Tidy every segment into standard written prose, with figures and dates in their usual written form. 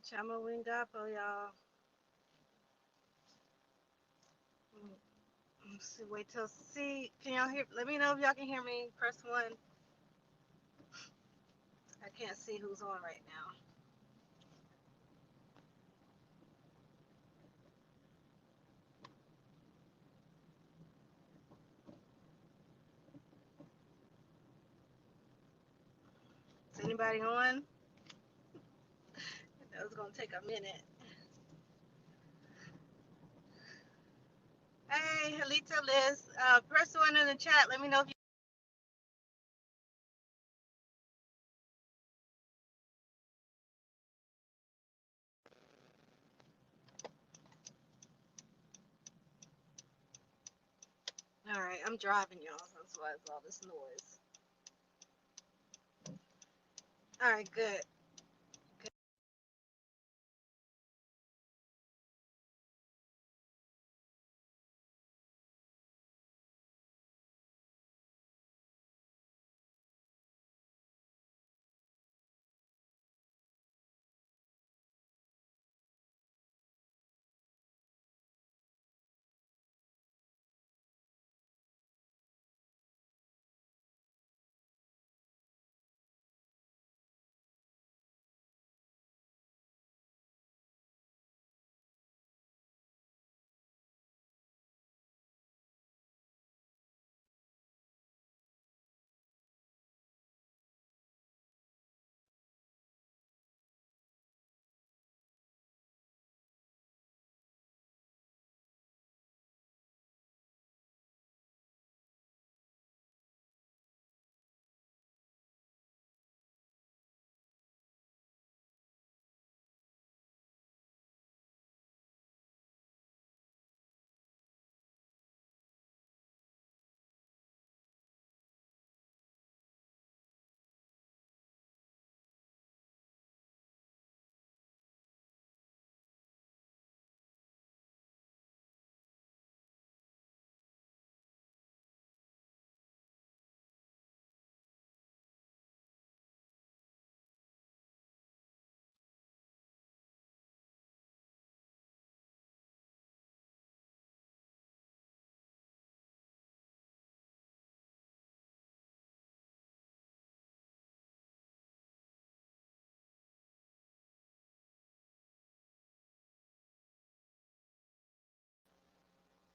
Chama Wingapo, y'all. Let's see, wait till see. Can y'all hear? Let me know if y'all can hear me. Press one. I can't see who's on right now. Is anybody on? That was gonna take a minute. Hey, Halita Liz. Press one in the chat. Let me know if you. All right, I'm driving, y'all. So that's why it's all this noise. All right, good. Good.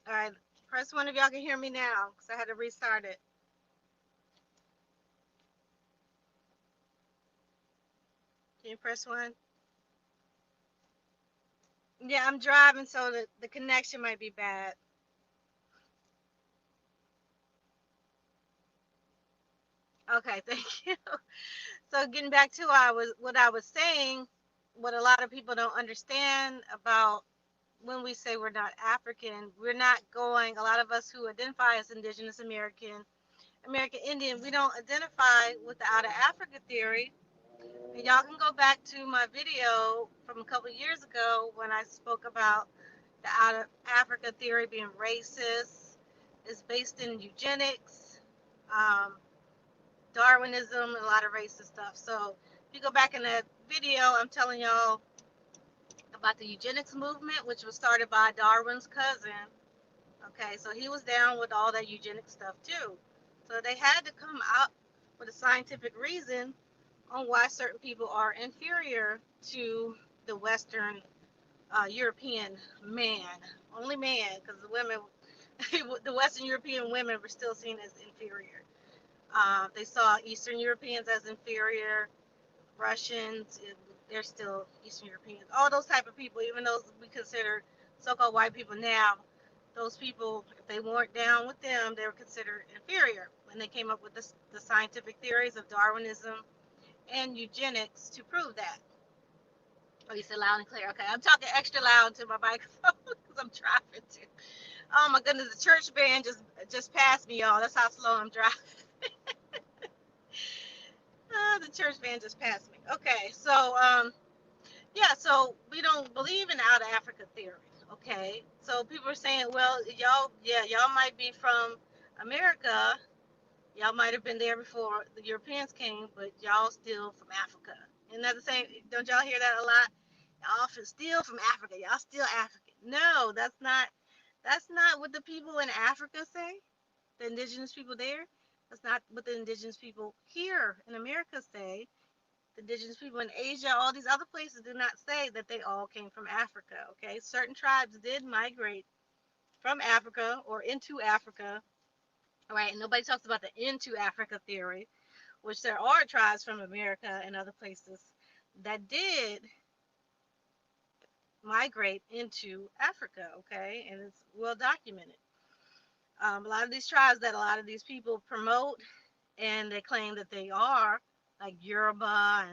All right, press one if y'all can hear me now, cause I had to restart it. Can you press one? Yeah, I'm driving, so the connection might be bad. Okay, thank you. So getting back to what I was saying, what a lot of people don't understand about when we say we're not African, we're not going. A lot of us who identify as Indigenous American, American Indian, we don't identify with the out of Africa theory. And y'all can go back to my video from a couple of years ago when I spoke about the out of Africa theory being racist. It's based in eugenics. Um, Darwinism, and a lot of racist stuff. So if you go back in that video, I'm telling y'all about the eugenics movement, which was started by Darwin's cousin. Okay, so he was down with all that eugenics stuff too. So they had to come out with a scientific reason on why certain people are inferior to the Western European man, only man, because the women, the Western European women were still seen as inferior. They saw Eastern Europeans as inferior, Russians, they're still Eastern Europeans. All those type of people, even those we consider so-called white people now, those people, if they weren't down with them, they were considered inferior. And they came up with the scientific theories of Darwinism and eugenics to prove that. Oh, you said loud and clear. Okay, I'm talking extra loud to my microphone because I'm driving too. Oh my goodness, the church band just passed me, y'all. That's how slow I'm driving. The church van just passed me. Okay, so yeah, so we don't believe in out of Africa theory. Okay, so people are saying, well, y'all, yeah, y'all might be from America, y'all might have been there before the Europeans came, but y'all still from Africa. And that's the same. Don't y'all hear that a lot? Y'all steal from Africa. Y'all still African. No, that's not what the people in Africa say. The indigenous people there. That's not what the indigenous people here in America say. The indigenous people in Asia, all these other places do not say that they all came from Africa. Okay, certain tribes did migrate from Africa or into Africa. All right, and nobody talks about the into Africa theory, which there are tribes from America and other places that did migrate into Africa, okay, and it's well documented. A lot of these tribes that a lot of these people promote and they claim that they are, like Yoruba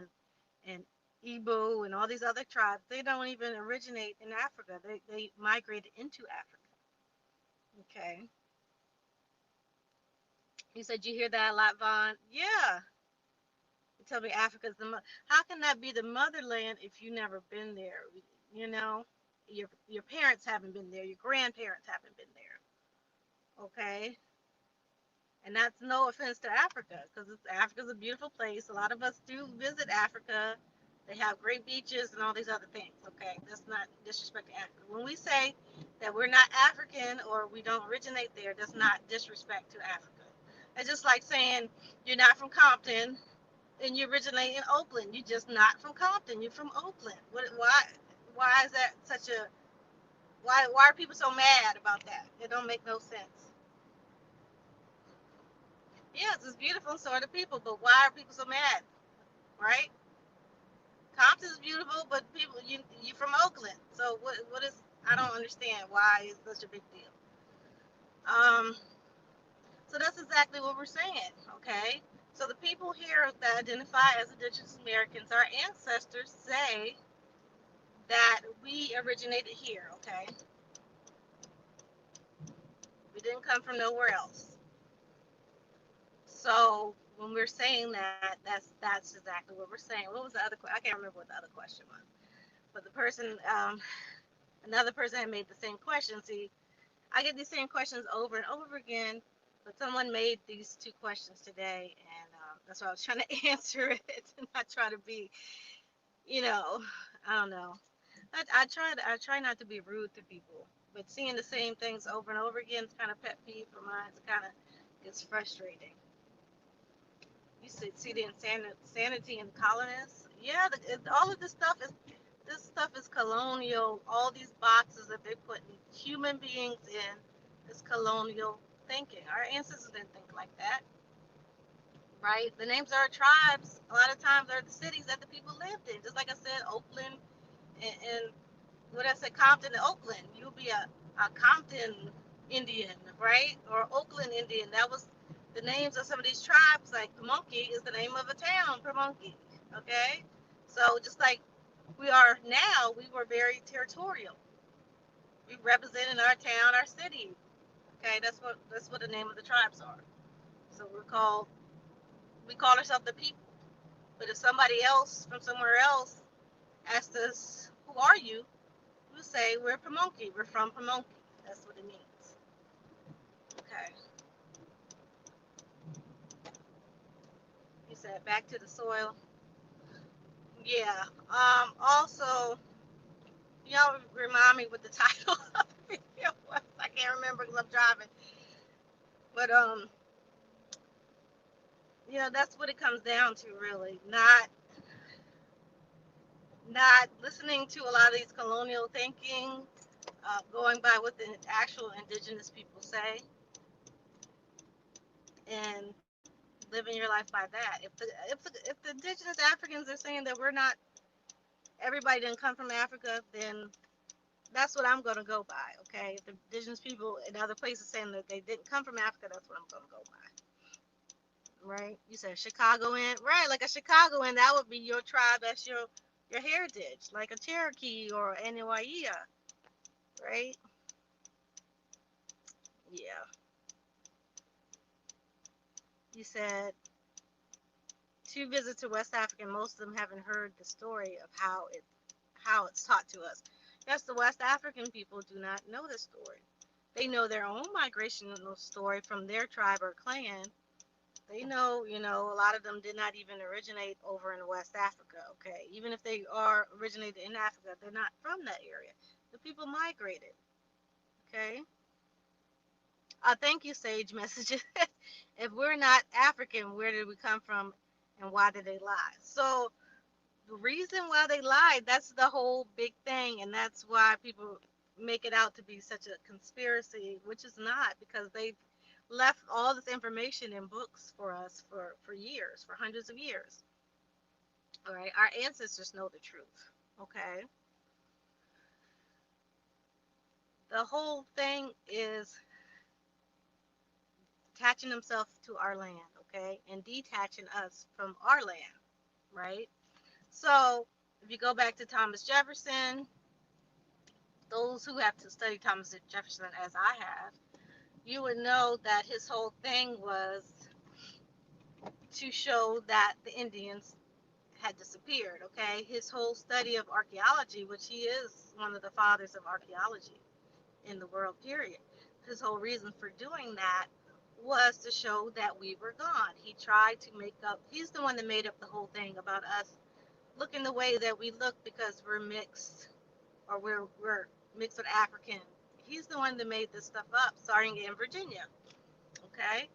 and Igbo and all these other tribes, they don't even originate in Africa. They migrated into Africa, okay. You said you hear that a lot, Vaughn? Yeah. You tell me Africa's how can that be the motherland if you never been there? You know, your parents haven't been there, your grandparents haven't been there, okay? And that's no offense to Africa, because Africa's a beautiful place. A lot of us do visit Africa. They have great beaches and all these other things. Okay, that's not disrespect to Africa. When we say that we're not African or we don't originate there, that's not disrespect to Africa. It's just like saying you're not from Compton and you originate in Oakland. You're just not from Compton. You're from Oakland. Why is that such a why are people so mad about that? It don't make no sense. Yes, it's beautiful and so are the people, but why are people so mad? Right? Compton's beautiful, but you from Oakland. So what is I don't understand why it's such a big deal. Um so that's exactly what we're saying, okay? So the people here that identify as indigenous Americans, our ancestors say that we originated here, okay? We didn't come from nowhere else. So when we're saying that, that's exactly what we're saying. What was the other question? I can't remember what the other question was. But the person, another person had made the same question. See, I get these same questions over and over again, but someone made these two questions today, and that's why I was trying to answer it and not try to be, you know, I don't know. I try not to be rude to people, but seeing the same things over and over again is kind of pet peeve for mine. It kind of gets frustrating. You see the insanity in colonists. Yeah, all of this stuff is colonial. All these boxes that they put human beings in is colonial thinking. Our ancestors didn't think like that, right? The names of our tribes a lot of times are the cities that the people lived in. Just like I said, Oakland and what I said, Compton and Oakland. You'll be a Compton Indian, right? Or Oakland Indian. That was the names of some of these tribes. Like Pamunkey is the name of a town, Pamunkey. Okay? So just like we are now, we were very territorial. We represented our town, our city. Okay, that's what the name of the tribes are. So we call ourselves the people. But if somebody else from somewhere else asked us, "Who are you?" we say we're Pamunkey. We're from Pamunkey. That's what it means. Okay. You said back to the soil. Yeah. Also, y'all remind me what the title of the video was. I can't remember because I'm driving. But that's what it comes down to, really. Not listening to a lot of these colonial thinking, going by what the actual indigenous people say, and living your life by that. If the indigenous Africans are saying that we're not, everybody didn't come from Africa, then that's what I'm gonna go by. Okay, if the indigenous people in other places saying that they didn't come from Africa, that's what I'm gonna go by. Right? You said Chicagoan, right? Like a Chicagoan, that would be your tribe. That's your heritage, like a Cherokee or Aniwaya, right? Yeah. You said two visits to West Africa, and most of them haven't heard the story of how it's taught to us. Yes, the West African people do not know the story. They know their own migrational story from their tribe or clan, They know, a lot of them did not even originate over in West Africa, okay? Even if they are originated in Africa, they're not from that area. The people migrated, okay? Thank you, Sage Messages. If we're not African, where did we come from and why did they lie? So, the reason why they lied, that's the whole big thing, and that's why people make it out to be such a conspiracy, which is not, because they left all this information in books for us for years, for hundreds of years. All right, our ancestors know the truth. Okay, the whole thing is attaching themselves to our land, okay, and detaching us from our land, right? So if you go back to Thomas Jefferson, those who have to study Thomas Jefferson as I have, you would know that his whole thing was to show that the Indians had disappeared, okay? His whole study of archaeology, which he is one of the fathers of archaeology in the world, period. His whole reason for doing that was to show that we were gone. He tried to make up, he's the one that made up the whole thing about us looking the way that we look because we're mixed, or we're mixed with African. He's the one that made this stuff up, starting in Virginia, okay?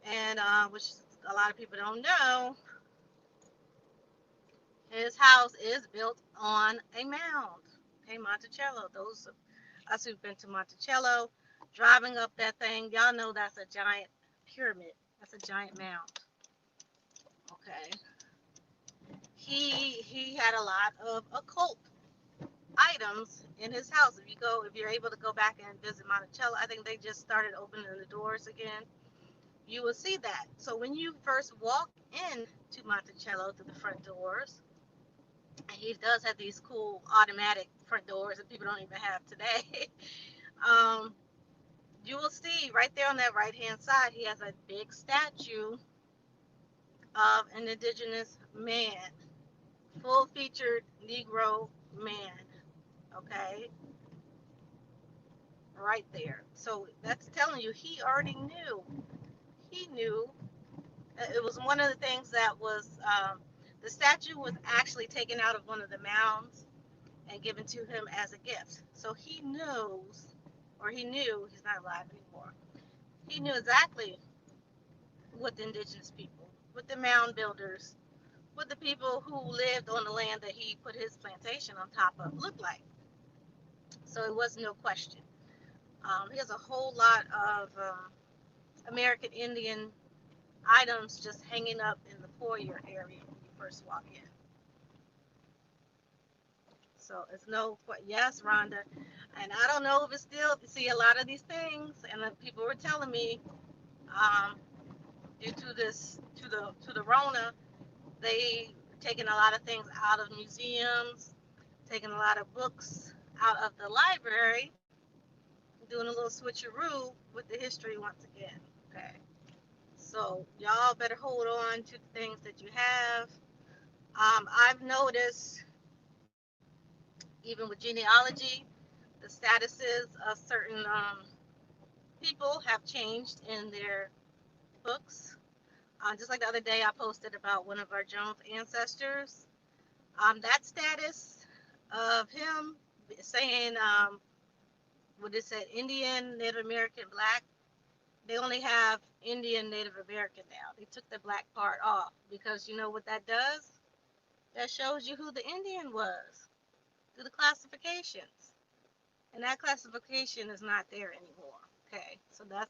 And which a lot of people don't know, his house is built on a mound. Okay, Monticello. Those of us who've been to Monticello, driving up that thing, y'all know that's a giant pyramid. That's a giant mound. Okay. He had a lot of occult items in his house. If you're able to go back and visit Monticello, I think they just started opening the doors again. You will see that. So when you first walk in to Monticello through the front doors, and he does have these cool automatic front doors that people don't even have today. um, you will see right there on that right hand side, he has a big statue of an indigenous man, full featured Negro man. Okay, right there. So that's telling you he already knew. He knew. It was one of the things that was, the statue was actually taken out of one of the mounds and given to him as a gift. So he knows, or he knew, he's not alive anymore. He knew exactly what the indigenous people, what the mound builders, what the people who lived on the land that he put his plantation on top of looked like. So it was no question. He has a whole lot of American Indian items just hanging up in the foyer area when you first walk in. So it's no, yes, Rhonda, and I don't know if it's still. See a lot of these things, and people were telling me, um, due to this, to the Rona, they taking a lot of things out of museums, taking a lot of books out of the library, doing a little switcheroo with the history once again. Okay, so y'all better hold on to the things that you have. I've noticed, even with genealogy, the statuses of certain people have changed in their books. Just like the other day, I posted about one of our Jones ancestors. That status of him saying, what it said, Indian, Native American, Black, they only have Indian, Native American now. They took the Black part off because you know what that does? That shows you who the Indian was through the classifications. And that classification is not there anymore. Okay, so that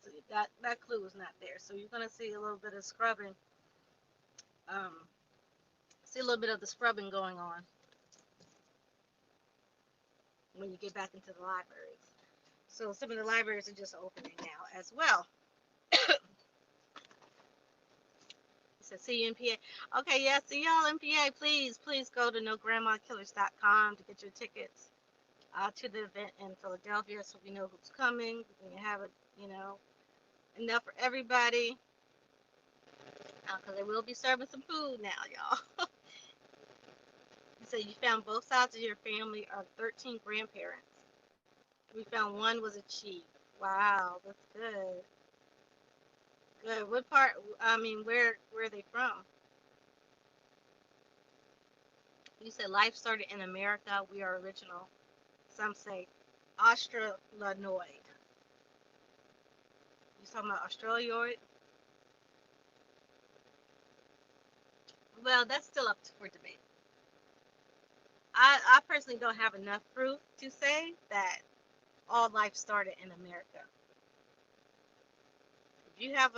clue is not there. So you're gonna see a little bit of scrubbing, um, see a little bit of the scrubbing going on when you get back into the libraries. So some of the libraries are just opening now as well. It says see you in PA. Okay, yeah, see y'all in PA. Please go to nograndmakillers.com to get your tickets to the event in Philadelphia, so we know who's coming. We can have it, enough for everybody. Because they will be serving some food now, y'all. So you found both sides of your family are 13 grandparents. We found one was a chief. Wow, that's good. What part? I mean, where are they from? You said life started in America. We are original. Some say Australoid. You talking about Australoid? Well, that's still up for debate. I personally don't have enough proof to say that all life started in America. If you have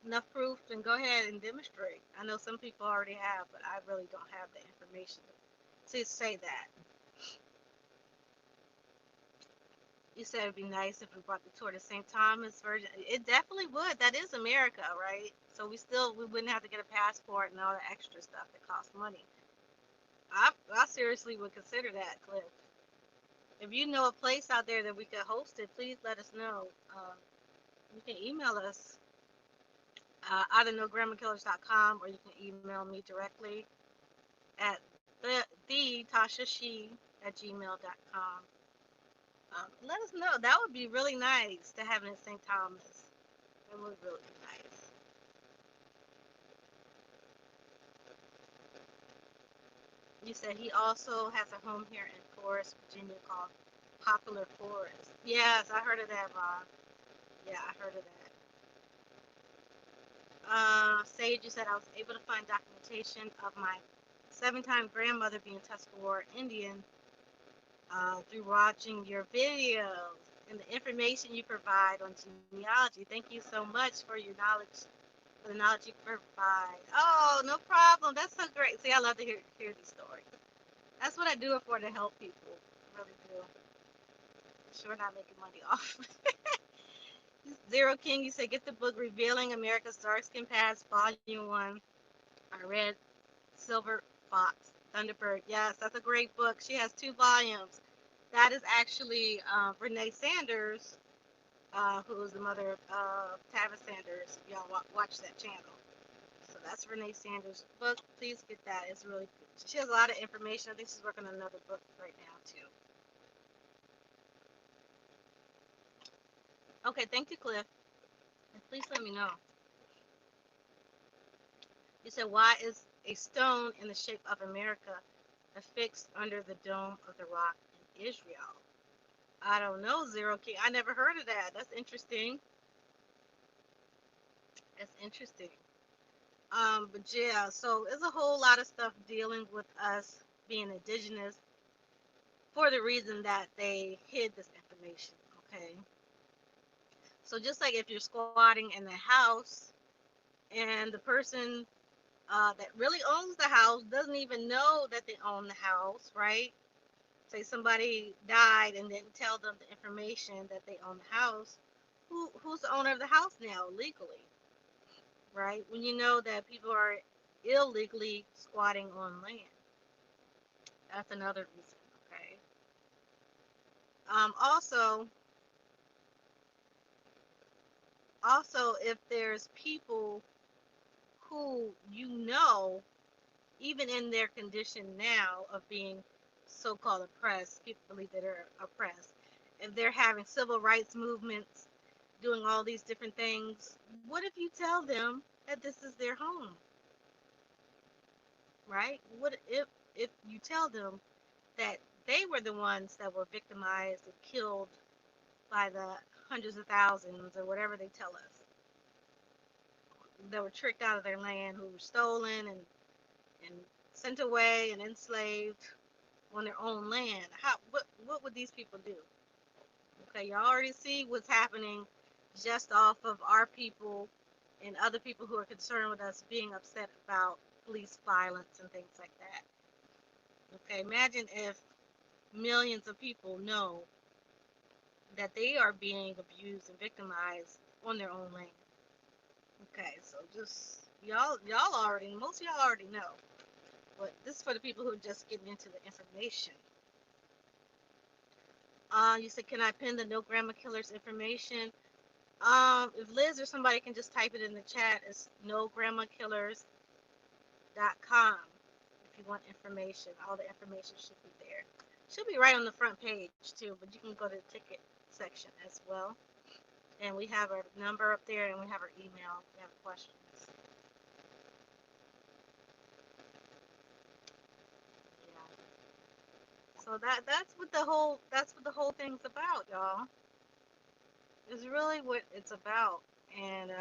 enough proof, then go ahead and demonstrate. I know some people already have, but I really don't have the information to say that. You said it'd be nice if we brought the tour to St. Thomas Virgin. It definitely would. That is America, right? So we wouldn't have to get a passport and all the extra stuff that costs money. I seriously would consider that, Cliff. If you know a place out there that we could host it, please let us know. You can email us either nogrammarkillers.com or you can email me directly at the Tasha Xi at gmail.com. Let us know. That would be really nice to have it in St. Thomas. It would really be nice. You said he also has a home here in Forest, Virginia called Popular Forest. Yes, I heard of that, Ron. Yeah, I heard of that. Sage, you said I was able to find documentation of my seven-time grandmother being Tuscarora Indian through watching your videos and the information you provide on genealogy. Thank you so much for your knowledge, for the knowledge you provide. Oh, no problem. That's so great. See, I love to hear these stories. That's what I do it for, to help people. I really do. Sure, not making money off. Zero King, you said get the book Revealing America's Dark Skin Past, Volume 1. I read Silver Fox, Thunderbird. Yes, that's a great book. She has 2 volumes. That is actually Renee Sanders, who is the mother of Tavis Sanders. Y'all watch that channel. So that's Renee Sanders' book. Please get that. It's really good. She has a lot of information. I think she's working on another book right now, too. Okay, thank you, Cliff. And please let me know. You said, why is a stone in the shape of America affixed under the dome of the rock in Israel? I don't know, Zero King. I never heard of that. That's interesting. That's interesting. But yeah, so there's a whole lot of stuff dealing with us being indigenous for the reason that they hid this information. Okay. So just like if you're squatting in the house and the person that really owns the house doesn't even know that they own the house, right? Say somebody died and didn't tell them the information that they own the house. Who's the owner of the house now legally, right? When you know that people are illegally squatting on land, that's another reason. Okay. Also, if there's people who even in their condition now of being so-called oppressed, people believe that they're oppressed, if they're having civil rights movements, doing all these different things, what if you tell them that this is their home, right? What if you tell them that they were the ones that were victimized and killed by the hundreds of thousands or whatever they tell us, that were tricked out of their land, who were stolen and sent away and enslaved on their own land? What would these people do? Okay, you already see what's happening just off of our people and other people who are concerned with us being upset about police violence and things like that. Okay, imagine if millions of people know that they are being abused and victimized on their own land. Okay, so just y'all already, most of y'all already know, but this is for the people who are just getting into the information. You said, can I pin the No Grandma Killers information? If Liz or somebody can just type it in the chat, it's nograndmakillers.com. If you want information, all the information should be there. Should be right on the front page too, but you can go to the ticket section as well. And we have our number up there, and we have our email if you have questions. Yeah. So that's what the whole thing's about, y'all. It's really what it's about. And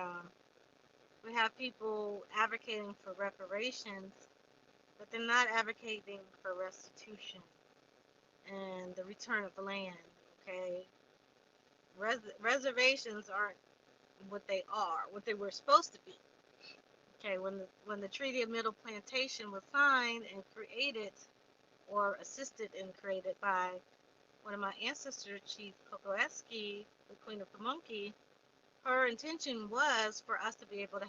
we have people advocating for reparations, but they're not advocating for restitution and the return of the land. Okay, reservations aren't what they are, what they were supposed to be. Okay, when the Treaty of Middle Plantation was signed and created, or assisted and created by one of my ancestors, Chief Kokoeski, the Queen of Pamunkey, her intention was for us to be able to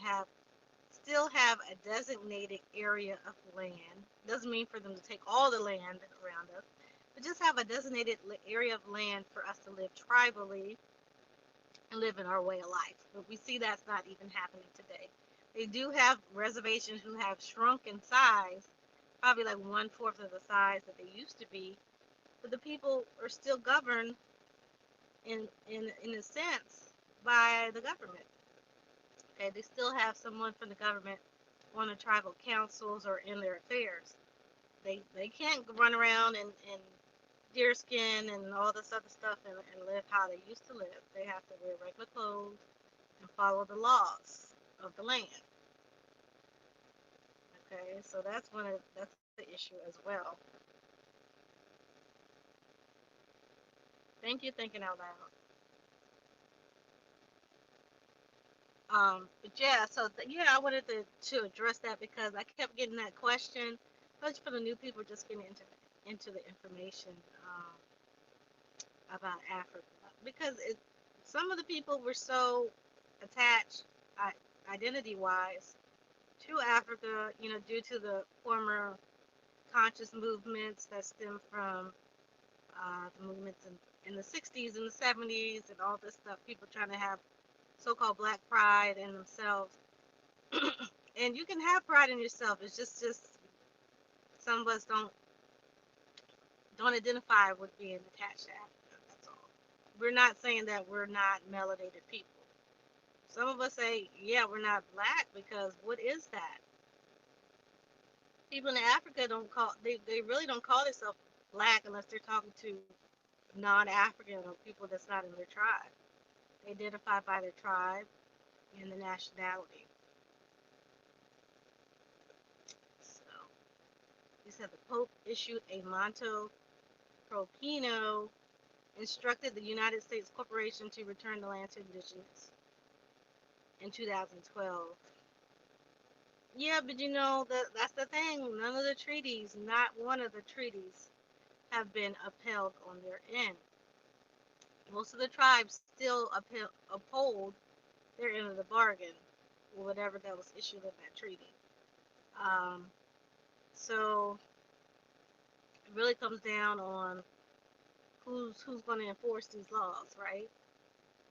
still have a designated area of land. Doesn't mean for them to take all the land around us, but just have a designated area of land for us to live tribally and live in our way of life. But we see that's not even happening today. They do have reservations who have shrunk in size, probably like 1/4 of the size that they used to be, but the people are still governed in a sense by the government. Okay, they still have someone from the government on the tribal councils or in their affairs. They can't run around and deerskin and all this other stuff and live how they used to live. They have to wear regular clothes and follow the laws of the land. Okay, so that's the issue as well. Thank you, thinking out loud. But yeah, so yeah, I wanted to address that because I kept getting that question, especially for the new people just getting into the information about Africa, because some of the people were so attached, identity-wise, to Africa, due to the former conscious movements that stem from the movements in the 60s and the 70s and all this stuff. People trying to have so-called black pride in themselves. And you can have pride in yourself. It's just some of us don't identify with being attached to Africa. That's all. We're not saying that we're not melanated people. Some of us say, yeah, we're not black because what is that? People in Africa they really don't call themselves black unless they're talking to non-African or people that's not in their tribe. They identify by their tribe and the nationality. So he said the Pope issued a manto proprio instructed the United States Corporation to return the land to indigenous in 2012. Yeah, but that's the thing. None of the treaties, not one of the treaties, have been upheld on their end. Most of the tribes still uphold their end of the bargain, whatever that was issued in that treaty. Um, so it really comes down on who's going to enforce these laws, right?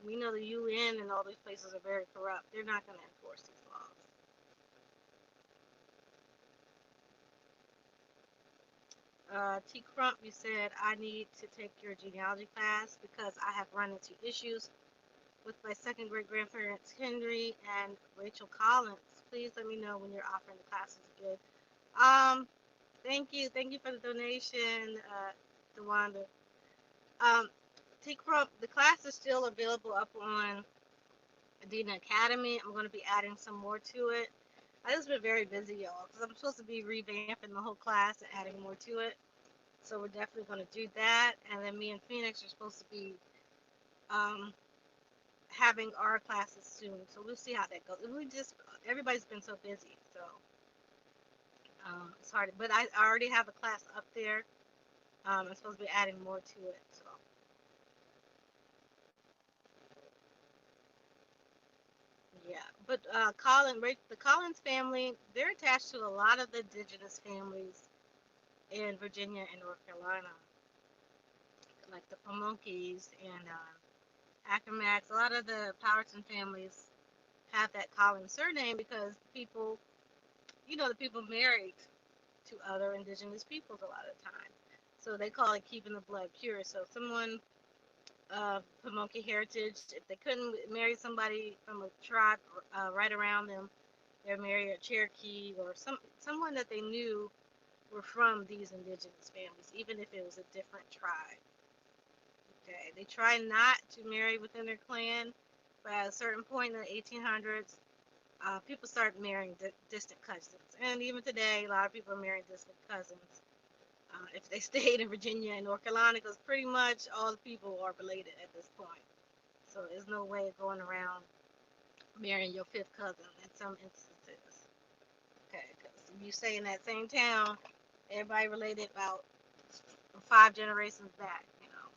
We know the UN and all these places are very corrupt. They're not going to enforce these laws. T. Crump, you said, I need to take your genealogy class because I have run into issues with my second great grandparents, Henry and Rachel Collins. Please let me know when you're offering the classes again. Um, Thank you. Thank you for the donation, DeWanda. Um, T. Crump, the class is still available up on Adina Academy. I'm going to be adding some more to it. I just been very busy, y'all, because I'm supposed to be revamping the whole class and adding more to it. So we're definitely going to do that. And then me and Phoenix are supposed to be um, having our classes soon. So we'll see how that goes. Everybody's been so busy, so it's hard. But I already have a class up there. I'm supposed to be adding more to it. So yeah, but the Collins family, they're attached to a lot of the indigenous families in Virginia and North Carolina, like the Pamunkeys and Ackermacks. A lot of the Powerton families have that Collins surname because the people married to other indigenous peoples a lot of the time. So they call it keeping the blood pure. So if someone Pamunkey heritage. If they couldn't marry somebody from a tribe right around them, they'd marry a Cherokee or someone that they knew were from these indigenous families, even if it was a different tribe. Okay, they try not to marry within their clan, but at a certain point in the 1800s, people started marrying distant cousins, and even today, a lot of people are marrying distant cousins. If they stayed in Virginia and North Carolina, because pretty much all the people are related at this point. So there's no way of going around marrying your fifth cousin in some instances. Okay, because if you stay in that same town, everybody related about 5 generations back, you know.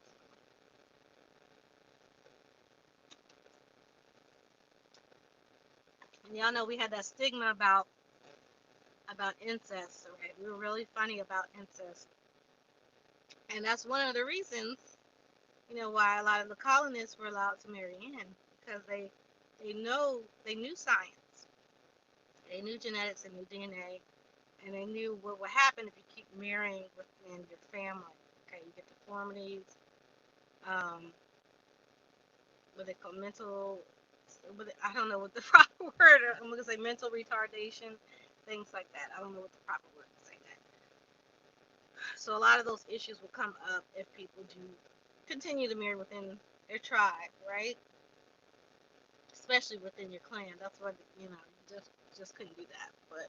And y'all know we had that stigma about incest, right? We were really funny about incest, and that's one of the reasons, you know, why a lot of the colonists were allowed to marry in, because they knew science, they knew genetics, they knew DNA, and they knew what would happen if you keep marrying within your family. Okay, you get deformities, um, what they call mental, I don't know what the proper word. I'm gonna say mental retardation, things like that. I don't know what the proper word to say that. So a lot of those issues will come up if people do continue to marry within their tribe, right? Especially within your clan. That's why you know you just couldn't do that. But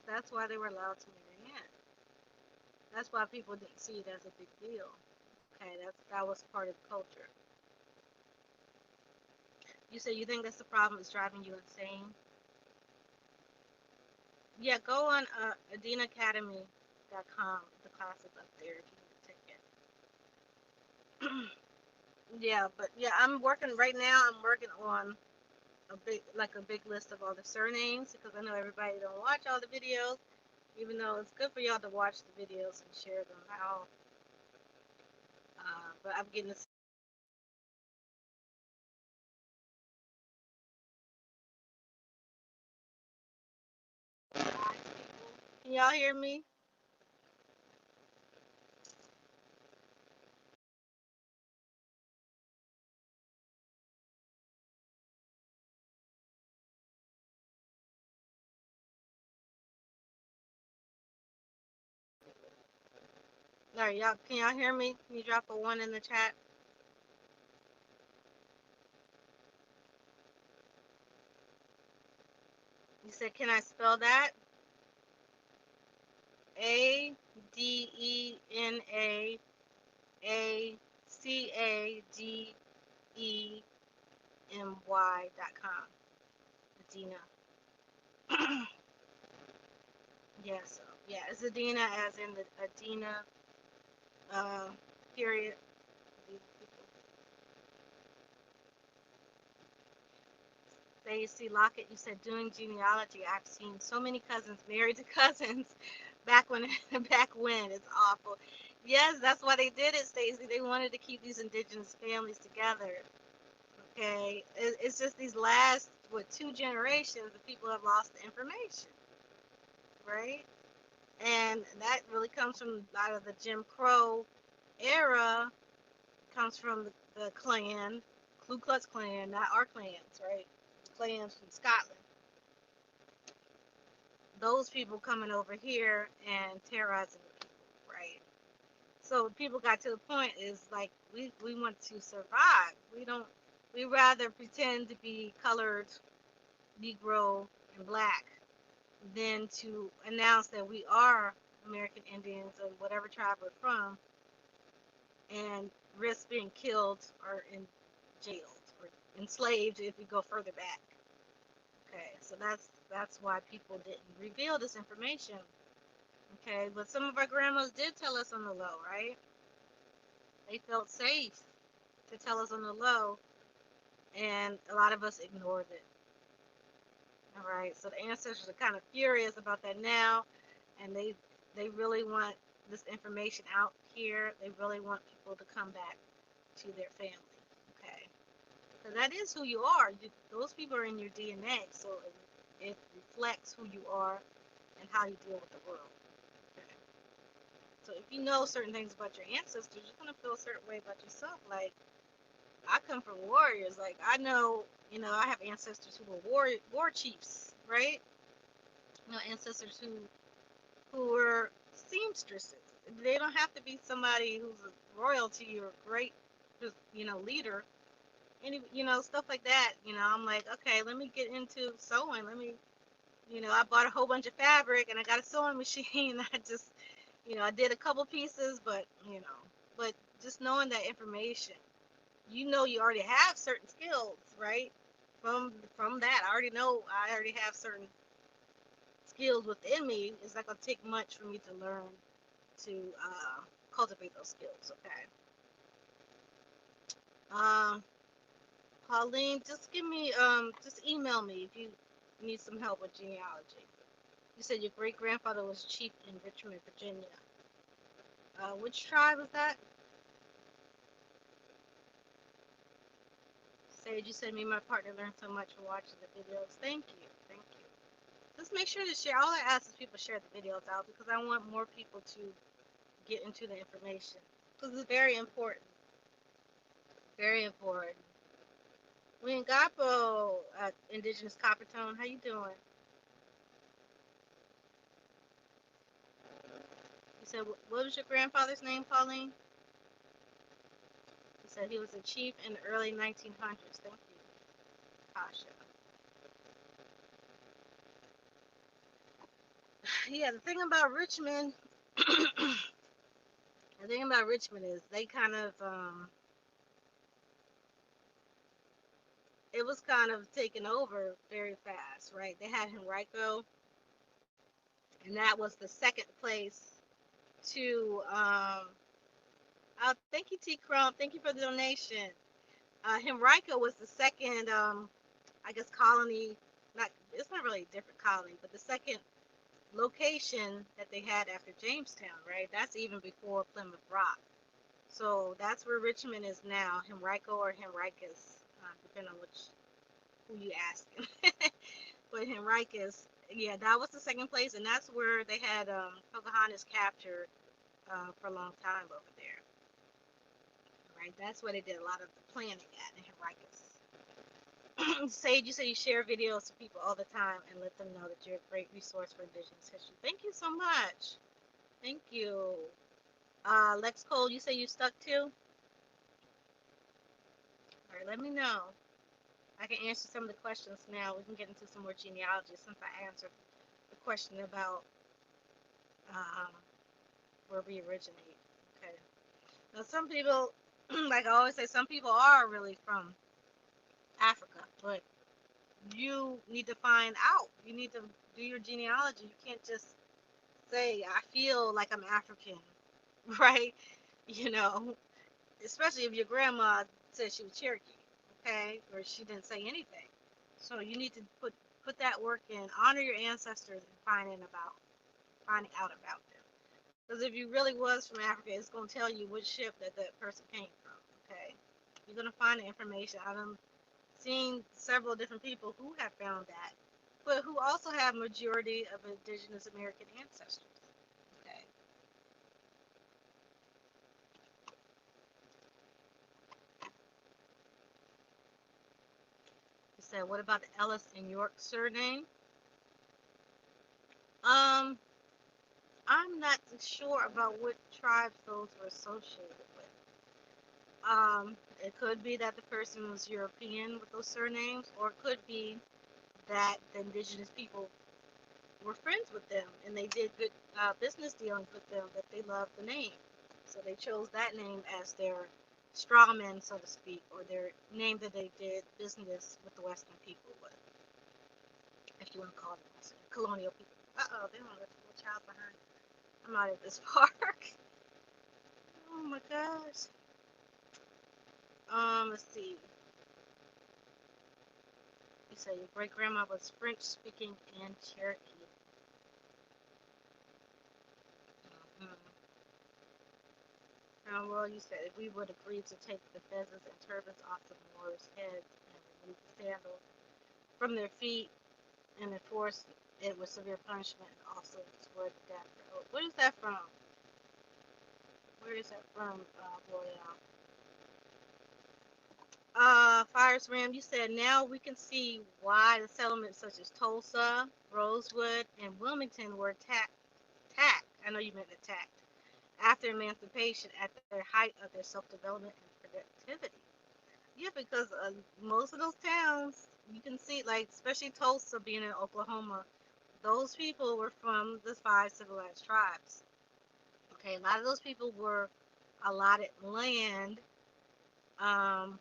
that's why they were allowed to marry in. That's why people didn't see it as a big deal. Okay, that was part of the culture. You say you think that's the problem is driving you insane? Yeah, go on adinaacademy.com. The class is up there if you need to take it. Yeah, but yeah, I'm working right now. I'm working on a big list of all the surnames because I know everybody don't watch all the videos, even though it's good for y'all to watch the videos and share them out. But I'm getting this. Can y'all hear me? All right, y'all. Can y'all hear me? Can you drop a one in the chat? You said, can I spell that? ADENAACADEMY.com. Adina. Yes. Yeah, it's Adina as in the Adina uh, period. Stacy Lockett, you said doing genealogy. I've seen so many cousins married to cousins back when back when it's awful. Yes, that's why they did it, Stacy. They wanted to keep these indigenous families together. Okay, it's just these last 2 generations that people have lost the information, right? And that really comes from a lot of the Jim Crow era. Comes from the Klan, Ku Klux Klan, not our clans, right? The clans from Scotland. Those people coming over here and terrorizing the people, right? So people got to the point is like we want to survive. We rather pretend to be colored, Negro, and black than to announce that we are American Indians of whatever tribe we're from and risk being killed or in jailed or enslaved if we go further back. Okay, so that's why people didn't reveal this information. Okay, but some of our grandmas did tell us on the low, right? They felt safe to tell us on the low, and a lot of us ignored it. All right, so the ancestors are kind of furious about that now, and they really want this information out here. They really want people to come back to their family. Okay, so that is who you are. Those people are in your DNA, so it reflects who you are and how you deal with the world. Okay. So if you know certain things about your ancestors, you're gonna feel a certain way about yourself. Like I come from warriors. Like I know, I have ancestors who were war chiefs, right? Ancestors who were seamstresses. They don't have to be somebody who's a royalty or great, just leader. Any stuff like that. I'm like, okay, let me get into sewing. Let me, I bought a whole bunch of fabric and I got a sewing machine. I just, I did a couple pieces, but just knowing that information, you already have certain skills, right? From that, I already have certain skills within me. It's not gonna take much for me to learn to cultivate those skills. Okay. Um, Pauline, just email me if you need some help with genealogy. You said your great grandfather was chief in Richmond, Virginia. Which tribe was that? Sage, you said me and my partner learned so much from watching the videos. Thank you. Thank you. Just make sure to share. All I ask is people share the videos out because I want more people to get into the information. Because it's very important. Very important. We in Gapo, Indigenous Coppertone. How you doing? You said, what was your grandfather's name, Pauline? He said he was a chief in the early 1900s. Thank you, Tasha. Yeah, the thing about Richmond, the thing about Richmond is they kind of, it was kind of taken over very fast, right? They had Henrico, and that was the second place to, oh, thank you, T. Crump. Thank you for the donation. Henrico was the second, I guess, colony. It's not really a different colony, but the second location that they had after Jamestown, right? That's even before Plymouth Rock. So that's where Richmond is now, Henrico or Henricus, depending on who you ask. But Henricus, yeah, that was the second place, and that's where they had Pocahontas captured for a long time over there, right? That's where they did a lot of the planning at in Henricus. Sage, you say you share videos to people all the time and let them know that you're a great resource for Indigenous history. Thank you so much. Thank you. Lex Cole, you say you stuck too? All right, let me know. I can answer some of the questions now. We can get into some more genealogy since I answered the question about um, where we originate. Okay. Now, some people, like I always say, some people are really from Africa, but you need to find out. You need to do your genealogy. You can't just say, I feel like I'm African, right? You know, especially if your grandma said she was Cherokee, okay, or she didn't say anything. So you need to put that work in, honor your ancestors, and finding out about them. Because if you really was from Africa, it's gonna tell you which ship that person came from. Okay, you're gonna find the information. I've seen several different people who have found that, but who also have majority of Indigenous American ancestors. Okay, you said, what about the Ellis and York surname? Um, I'm not sure about what tribes those were associated with. It could be that the person was European with those surnames, or it could be that the indigenous people were friends with them and they did good business dealings with them, that they loved the name. So they chose that name as their strawman, so to speak, or their name that they did business with the Western people with, if you want to call them Western, colonial people. Uh-oh, they don't let the little child behind. I'm out at this park. Oh my gosh. Let's see. You say your great grandma was French speaking and Cherokee. Mm-hmm. Well, you said if we would agree to take the feathers and turbans off the Moors' heads and remove the sandals from their feet and enforce it with severe punishment and also swear to death. What is that from? Where is that from, L'Oreal? Fires Ram, you said now we can see why the settlements such as Tulsa, Rosewood, and Wilmington were attacked. I know you meant attacked after emancipation at their height of their self-development and productivity. Yeah, because most of those towns, you can see, like especially Tulsa being in Oklahoma, those people were from the five civilized tribes. Okay, a lot of those people were allotted land um,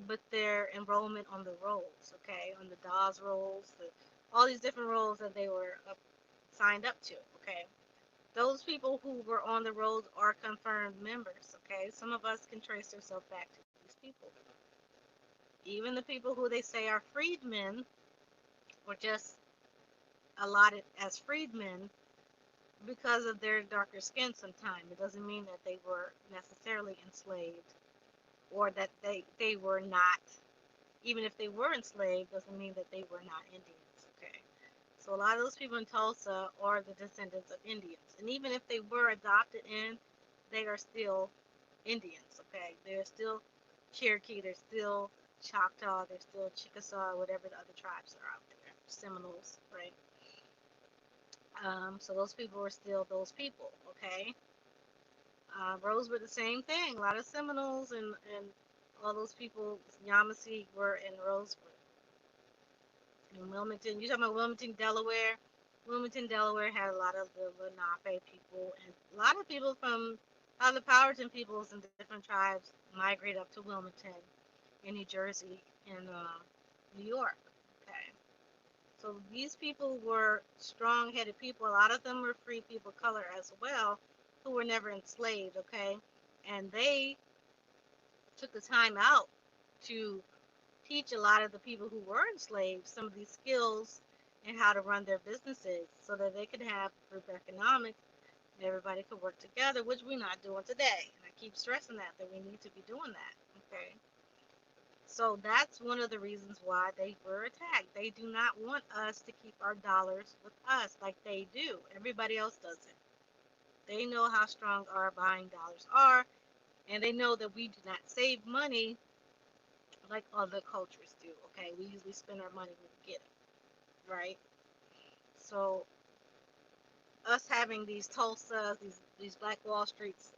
with their enrollment on the rolls, okay, on the Dawes rolls, all these different rolls that they were signed up to, okay. Those people who were on the rolls are confirmed members, okay. Some of us can trace ourselves back to these people. Even the people who they say are freedmen were just allotted as freedmen because of their darker skin sometimes. It doesn't mean that they were necessarily enslaved or that they were not. Even if they were enslaved, doesn't mean that they were not Indians. Okay, so a lot of those people in Tulsa are the descendants of Indians, and even if they were adopted in, they are still Indians. Okay, they're still Cherokee, they're still Choctaw, they're still Chickasaw, whatever the other tribes are out there, Seminoles, right? So those people were still those people. Okay, Rosewood, the same thing. A lot of Seminoles and all those people, Yamasee, were in Rosewood. In Wilmington, you talking about Wilmington, Delaware? Wilmington, Delaware had a lot of the Lenape people, and a lot of people from other Powhatan peoples and different tribes migrate up to Wilmington in New Jersey and New York. Okay, so these people were strong-headed people. A lot of them were free people of color as well, who were never enslaved. Okay, and they took the time out to teach a lot of the people who were enslaved some of these skills and how to run their businesses so that they could have group economics and everybody could work together, which we're not doing today. And I keep stressing that we need to be doing that. Okay. So that's one of the reasons why they were attacked. They do not want us to keep our dollars with us like they do. Everybody else doesn't. They know how strong our buying dollars are, and they know that we do not save money like other cultures do. Okay, we usually spend our money when we get it, right? So us having these Tulsas, these Black Wall Streets,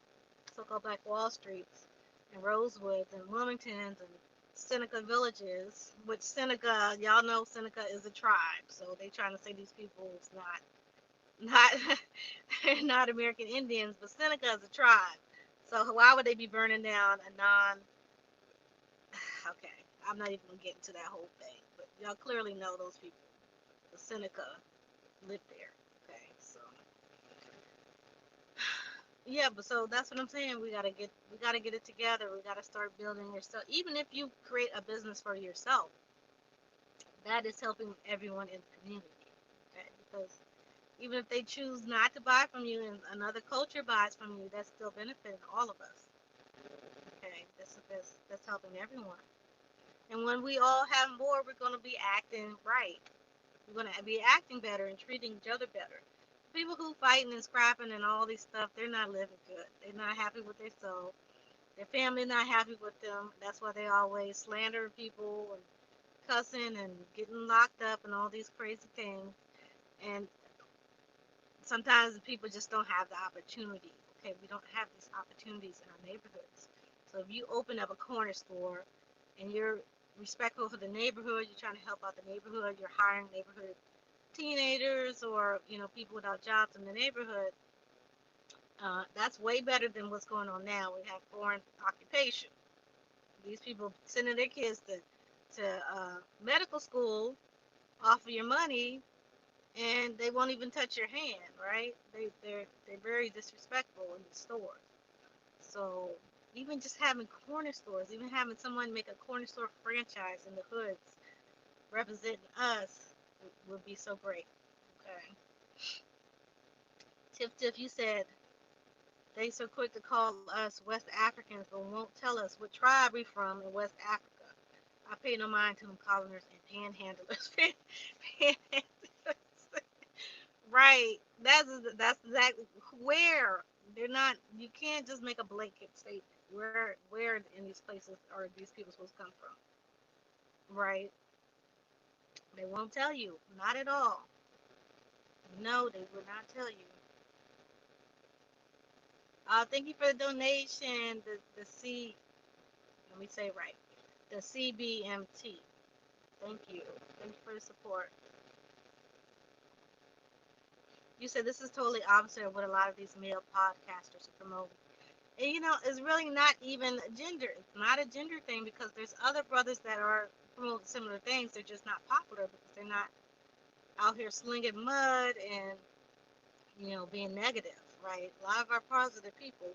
so-called Black Wall Streets, and Rosewoods and Wilmingtons and Seneca villages, which Seneca, y'all know Seneca is a tribe, so they trying to say these people is not they're not American Indians, but Seneca is a tribe. So why would they be burning down a non? Okay, I'm not even gonna get into that whole thing, but y'all clearly know those people. The Seneca lived there. Okay, so yeah, but so that's what I'm saying. We gotta get it together. We gotta start building yourself. Even if you create a business for yourself, that is helping everyone in the community. Okay, because even if they choose not to buy from you and another culture buys from you, that's still benefiting all of us. Okay, that's helping everyone. And when we all have more, we're gonna be acting right. We're gonna be acting better and treating each other better. People who fighting and scrapping and all these stuff, they're not living good. They're not happy with themselves. Their family not happy with them. That's why they always slander people and cussing and getting locked up and all these crazy things. And sometimes people just don't have the opportunity. Okay, we don't have these opportunities in our neighborhoods. So if you open up a corner store and you're respectful for the neighborhood, you're trying to help out the neighborhood, you're hiring neighborhood teenagers or people without jobs in the neighborhood. That's way better than what's going on now. We have foreign occupation. These people sending their kids to medical school off of your money, and they won't even touch your hand, right? They're very disrespectful in the stores. So even just having corner stores, even having someone make a corner store franchise in the hoods representing us would be so great. Okay. Tiff, you said they so quick to call us West Africans, but won't tell us what tribe we from in West Africa. I pay no mind to them coloners and panhandlers. Panhandlers. Right. That's exactly where. They're not. You can't just make a blanket statement. Where in these places are these people supposed to come from? Right? They won't tell you. Not at all. No, they will not tell you. Thank you for the donation. The C. Let me say it right. The CBMT. Thank you. Thank you for the support. You said this is totally opposite of what a lot of these male podcasters are promoting. And it's really not even gender. It's not a gender thing because there's other brothers that are promoting similar things. They're just not popular because they're not out here slinging mud and being negative, right? A lot of our positive people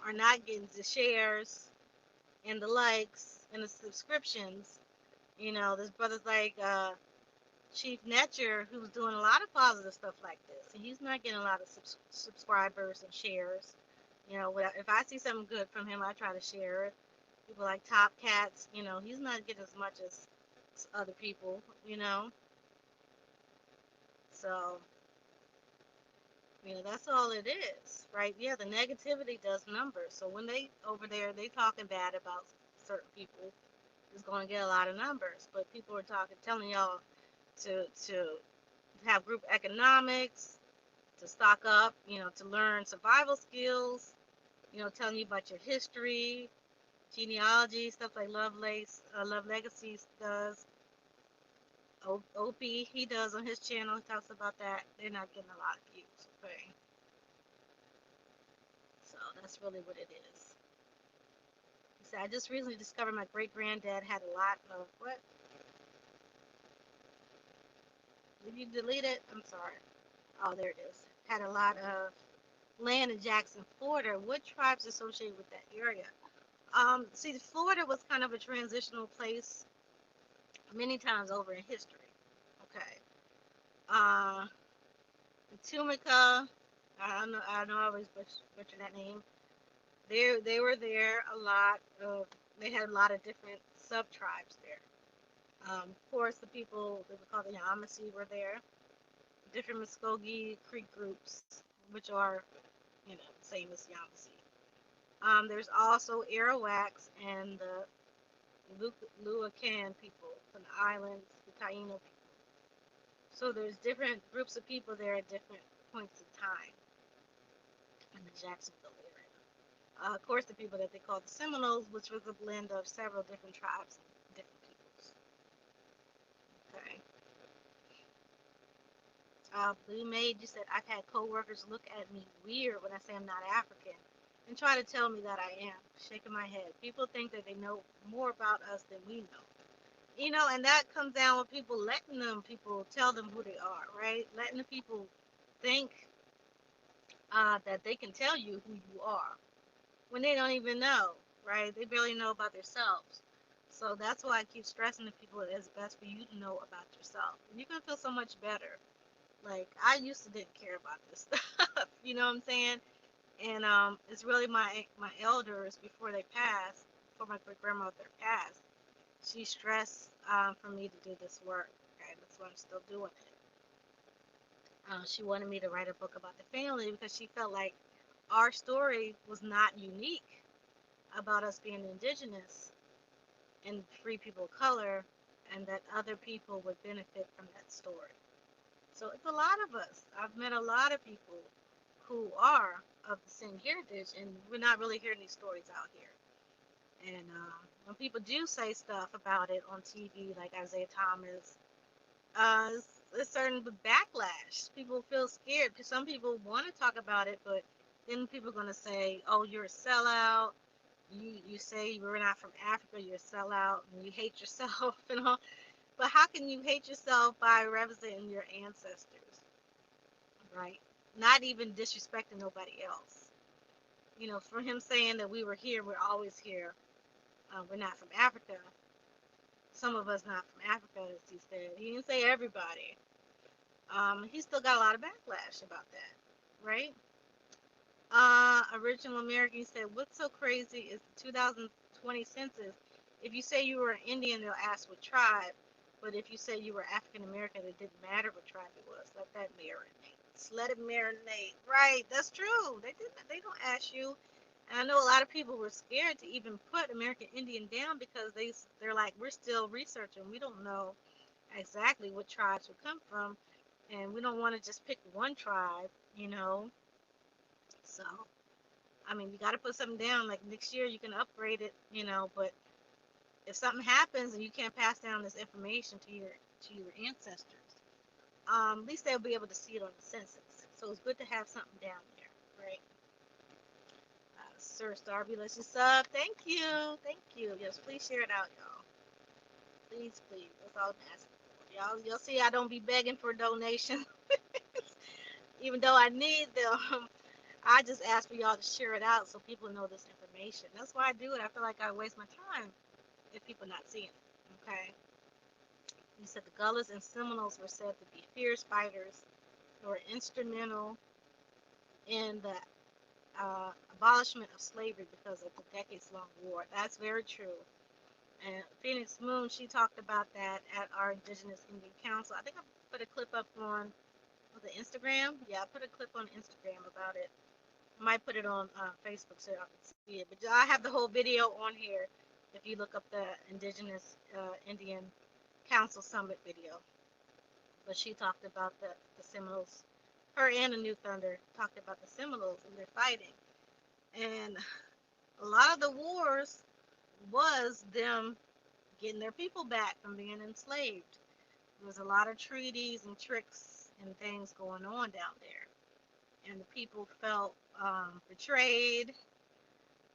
are not getting the shares and the likes and the subscriptions. There's brothers like Chief Netcher who's doing a lot of positive stuff like this, and he's not getting a lot of subscribers and shares. If I see something good from him, I try to share it. People like Top Cats, he's not getting as much as other people, So, that's all it is, right? Yeah, the negativity does numbers. So when they over there, they talking bad about certain people, it's going to get a lot of numbers. But people are telling y'all to have group economics, to stock up, to learn survival skills, telling you about your history, genealogy, stuff like Love Legacies does. Opie, he does on his channel. He talks about that. They're not getting a lot of views. Okay, so that's really what it is. He said, I just recently discovered my great granddad had a lot of what? Did you delete it? I'm sorry. Oh, there it is. Had a lot of land in Jackson, Florida. What tribes associated with that area? See, Florida was kind of a transitional place many times over in history. Okay. Uh, Tumica, I know I always butcher that name. They were there a lot of. They had a lot of different sub tribes there. Of course, the people that we call the Yamasee were there. Different Muskogee Creek groups, which are same as Yamasee. There's also Arawaks and the Luacan people from the islands, the Taino people. So there's different groups of people there at different points in time in the Jacksonville area. Of course, the people that they call the Seminoles, which was a blend of several different tribes and different peoples. Okay. Blue Maid, you said, I've had coworkers look at me weird when I say I'm not African and try to tell me that I am. Shaking my head. People think that they know more about us than we know. And that comes down with people letting them people tell them who they are, right? Letting the people think that they can tell you who you are when they don't even know, right? They barely know about themselves. So that's why I keep stressing to people that it's best for you to know about yourself. And you're gonna feel so much better. Like I used to didn't care about this stuff, you know what I'm saying? And it's really my elders before they passed, before my great grandmother passed. She stressed for me to do this work. Okay, that's why I'm still doing it. She wanted me to write a book about the family because she felt like our story was not unique about us being indigenous and free people of color, and that other people would benefit from that story. So it's a lot of us. I've met a lot of people who are of the same heritage, and we're not really hearing these stories out here. And when people do say stuff about it on TV, like Isaiah Thomas, it's certain backlash. People feel scared because some people want to talk about it, but then people are going to say, "Oh, you're a sellout. You say you were not from Africa. You're a sellout, and you hate yourself and all." But how can you hate yourself by representing your ancestors, right? Not even disrespecting nobody else. For him saying that we were here, we're always here. We're not from Africa. Some of us not from Africa, as he said. He didn't say everybody. He still got a lot of backlash about that, right? Original American said, what's so crazy is the 2020 census. If you say you were an Indian, they'll ask what tribe. But if you say you were African American, it didn't matter what tribe it was. Let that marinate. minutes. Let it marinate. Right, that's true. They don't ask you. And I know a lot of people were scared to even put American Indian down because they're like, we're still researching. We don't know exactly what tribes would come from, and we don't want to just pick one tribe, you know. So, I mean, you got to put something down. Like next year, you can upgrade it, you know. But if something happens and you can't pass down this information to your ancestors, at least they'll be able to see it on the census. So it's good to have something down there, right? Sir Starby, let's just sub. Thank you. Yes, please share it out, y'all. Please, please. That's all I'm asking for. You'll see I don't be begging for donations, even though I need them. I just ask for y'all to share it out so people know this information. That's why I do it. I feel like I waste my time if people not seeing it. Okay. You said the Gullas and Seminoles were said to be fierce fighters who were instrumental in the abolishment of slavery because of the decades-long war. That's very true. And Phoenix Moon, she talked about that at our Indigenous Indian Council. I think I put a clip up on the Instagram. Yeah, I put a clip on Instagram about it. I might put it on Facebook so y'all can see it. But I have the whole video on here if you look up the Indigenous Indian Council Summit video. But she talked about the Seminoles. Her and the New Thunder talked about the Seminoles and their fighting. And a lot of the wars was them getting their people back from being enslaved. There was a lot of treaties and tricks and things going on down there. And the people felt betrayed,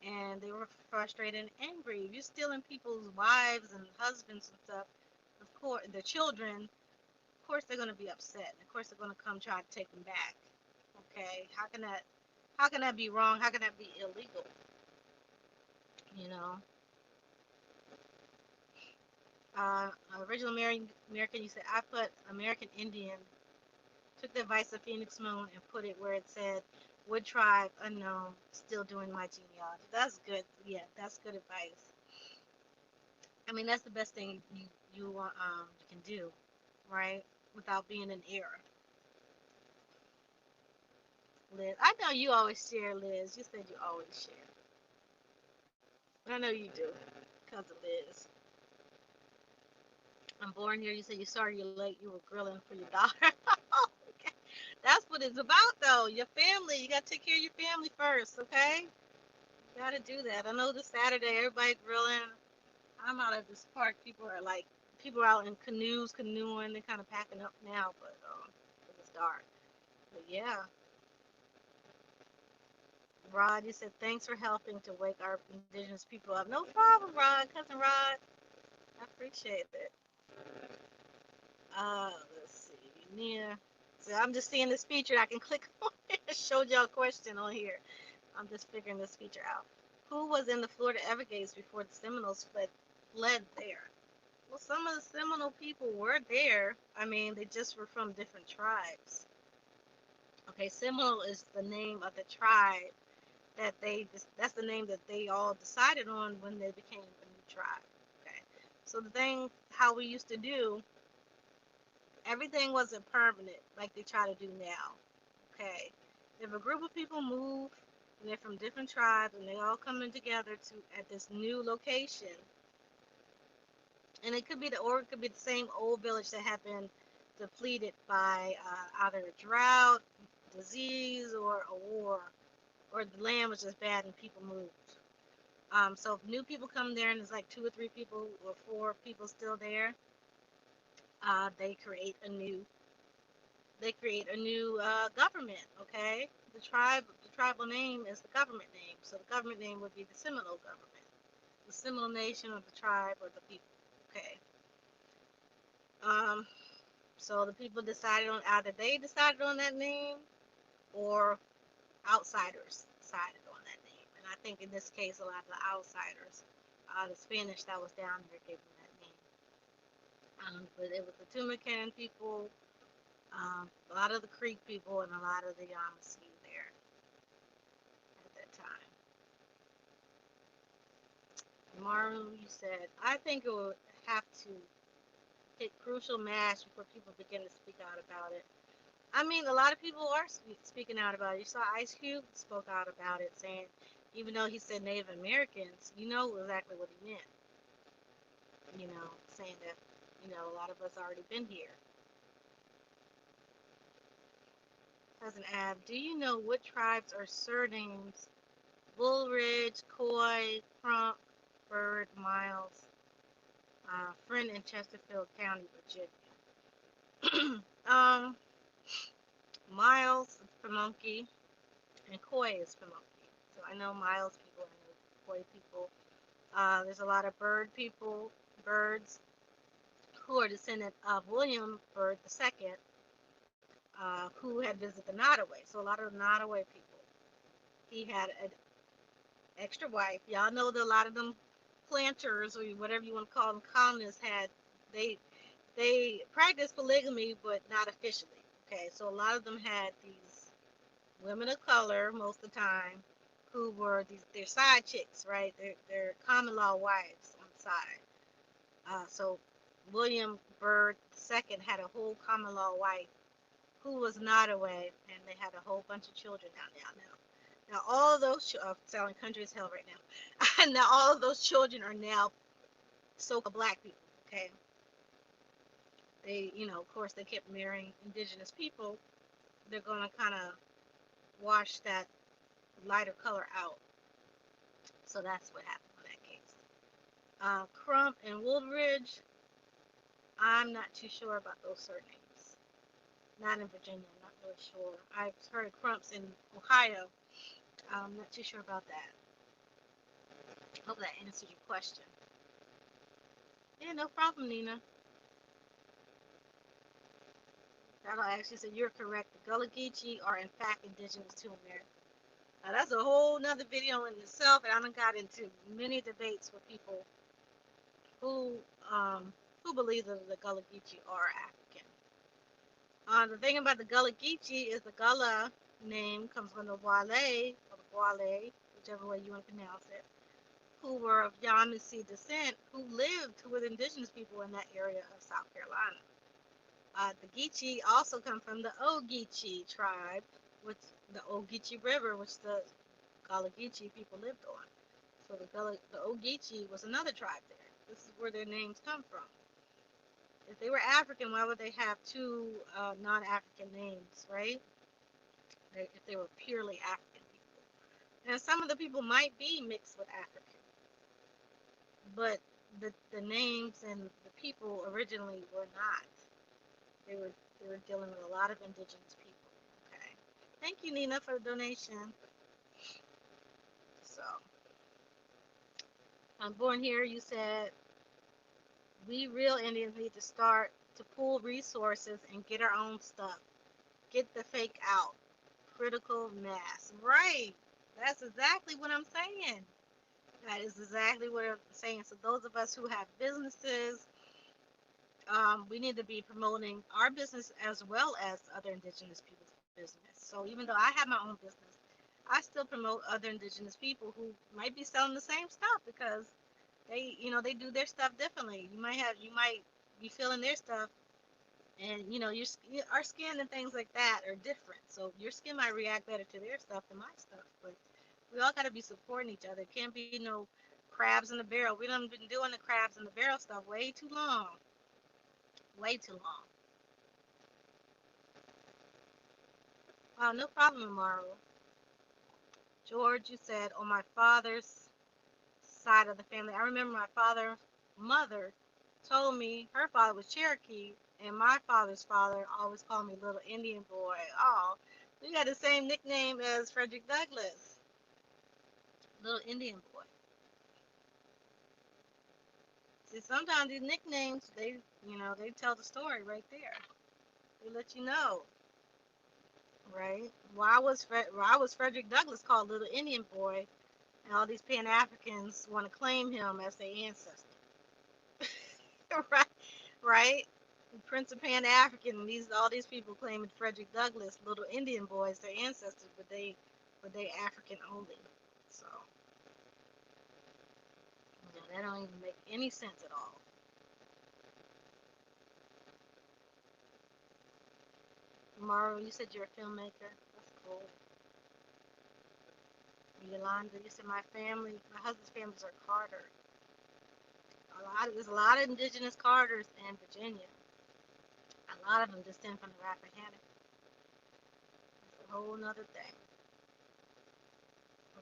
and they were frustrated and angry. If you're stealing people's wives and husbands and stuff, of course, their children, of course they're going to be upset. Of course they're going to come try to take them back. Okay, how can that be wrong? How can that be illegal? You know. Original American, you said I put American Indian. Took the advice of Phoenix Moon and put it where it said Wood Tribe unknown. Still doing my genealogy. That's good. Yeah, that's good advice. I mean, that's the best thing you can do, right? Without being in error. Liz, I know you always share, Liz. You said you always share. I know you do, because of Liz. I'm born here. You said you sorry you're late. You were grilling for your daughter. Okay. That's what it's about, though. Your family. You got to take care of your family first, okay? You got to do that. I know this Saturday, everybody grilling. I'm out at this park. People are out in canoes, canoeing. They're kind of packing up now, but it's dark. But yeah. Rod, you said thanks for helping to wake our indigenous people up. No problem, Rod. Cousin Rod. I appreciate it. Let's see. Nia. So I'm just seeing this feature. I can click on it. It showed y'all a question on here. I'm just figuring this feature out. Who was in the Florida Everglades before the Seminoles fled there? Well, some of the Seminole people were there. I mean, they just were from different tribes. Okay, Seminole is the name of the tribe that's the name that they all decided on when they became a new tribe. Okay, so the thing, how we used to do, everything wasn't permanent like they try to do now. Okay, if a group of people move and they're from different tribes and they all coming together at this new location, and it could be it could be the same old village that had been depleted by either a drought, disease, or a war, or the land was just bad and people moved. So if new people come there and there's like 2 or 3 people or 4 people still there, they create a new government. Okay, the tribal name is the government name, so the government name would be the Seminole government, the Seminole nation of the tribe or the people. Okay. So the people decided on either they decided on that name or outsiders decided on that name. And I think in this case, a lot of the outsiders, the Spanish that was down there, gave them that name. But it was the Tumacan people, a lot of the Creek people, and a lot of the Yamasee there at that time. Maru, you said, I think it would have to hit crucial mass before people begin to speak out about it. I mean, a lot of people are speaking out about it. You saw Ice Cube spoke out about it, saying, even though he said Native Americans, you know exactly what he meant. Saying that, a lot of us already been here. As an ad, do you know what tribes are surnames? Woolridge, Coy, Crump, Bird, Miles, friend in Chesterfield County, Virginia. Miles is Pamunkey, and Coy is Pamunkey. So I know Miles people, I know Coy people. There's a lot of birds who are descendant of William Byrd II, who had visited the Nottoway. So a lot of the Nottoway people, he had an extra wife. Y'all know that a lot of them planters, or whatever you want to call them, colonists, they they practiced polygamy, but not officially. Okay, so a lot of them had these women of color most of the time, who were their side chicks, right? Their common law wives on the side. So William Byrd II had a whole common law wife who was not away, and they had a whole bunch of children down there now. Now all of those sounding country as hell right now. And now all of those children are now so-called black people. Okay, they, of course, they kept marrying indigenous people. They're gonna kind of wash that lighter color out. So that's what happened in that case. Crump and Woolridge, I'm not too sure about those surnames. Not in Virginia, I'm not really sure. I've heard of Crumps in Ohio. I'm not too sure about that. Hope that answers your question. Yeah, no problem, Nina. That'll actually say you're correct. The Gullah Geechee are in fact indigenous to America. Now, that's a whole nother video in itself, and I done got into many debates with people who um, who believe that the Gullah Geechee are African. The thing about the Gullah Geechee is the Gullah name comes from the Wale, or the Wale, whichever way you want to pronounce it, who were of Yamasee descent, who were the indigenous people in that area of South Carolina. The Geechee also come from the Ogeechee tribe, which the Ogeechee River, which the Gullah Geechee people lived on. So the Ogeechee was another tribe there. This is where their names come from. If they were African, why would they have two non-African names, right? If they were purely African people. Now, some of the people might be mixed with African, but the names and the people originally were not. They were dealing with a lot of indigenous people. Okay. Thank you, Nina, for the donation. So, I'm born here. You said we real Indians need to start to pool resources and get our own stuff. Get the fake out. Critical mass. Right. That's exactly what I'm saying. That is exactly what I'm saying. So those of us who have businesses, we need to be promoting our business as well as other indigenous people's business. So even though I have my own business, I still promote other indigenous people who might be selling the same stuff, because they do their stuff differently. You might be feeling their stuff, and our skin and things like that are different. So your skin might react better to their stuff than my stuff, but we all got to be supporting each other. It can't be no crabs in the barrel. We done been doing the crabs in the barrel stuff way too long. Way too long. No problem, Amaru. George, you said on my father's side of the family. I remember my father's mother told me her father was Cherokee, and my father's father always called me Little Indian Boy. Oh, we got the same nickname as Frederick Douglass, Little Indian Boy. See, sometimes these nicknames, they tell the story right there. They let you know, right? Why was Frederick Douglass called Little Indian Boy, and all these Pan Africans want to claim him as their ancestor? Right, right. Prince of Pan African. All these people claiming Frederick Douglass, Little Indian Boy, as their ancestors, but they African only. So that don't even make any sense at all. Tomorrow, you said you're a filmmaker. That's cool. Yolanda, you said my husband's families are Carter. There's a lot of indigenous Carters in Virginia. A lot of them descend from the Rappahannock. That's a whole nother thing.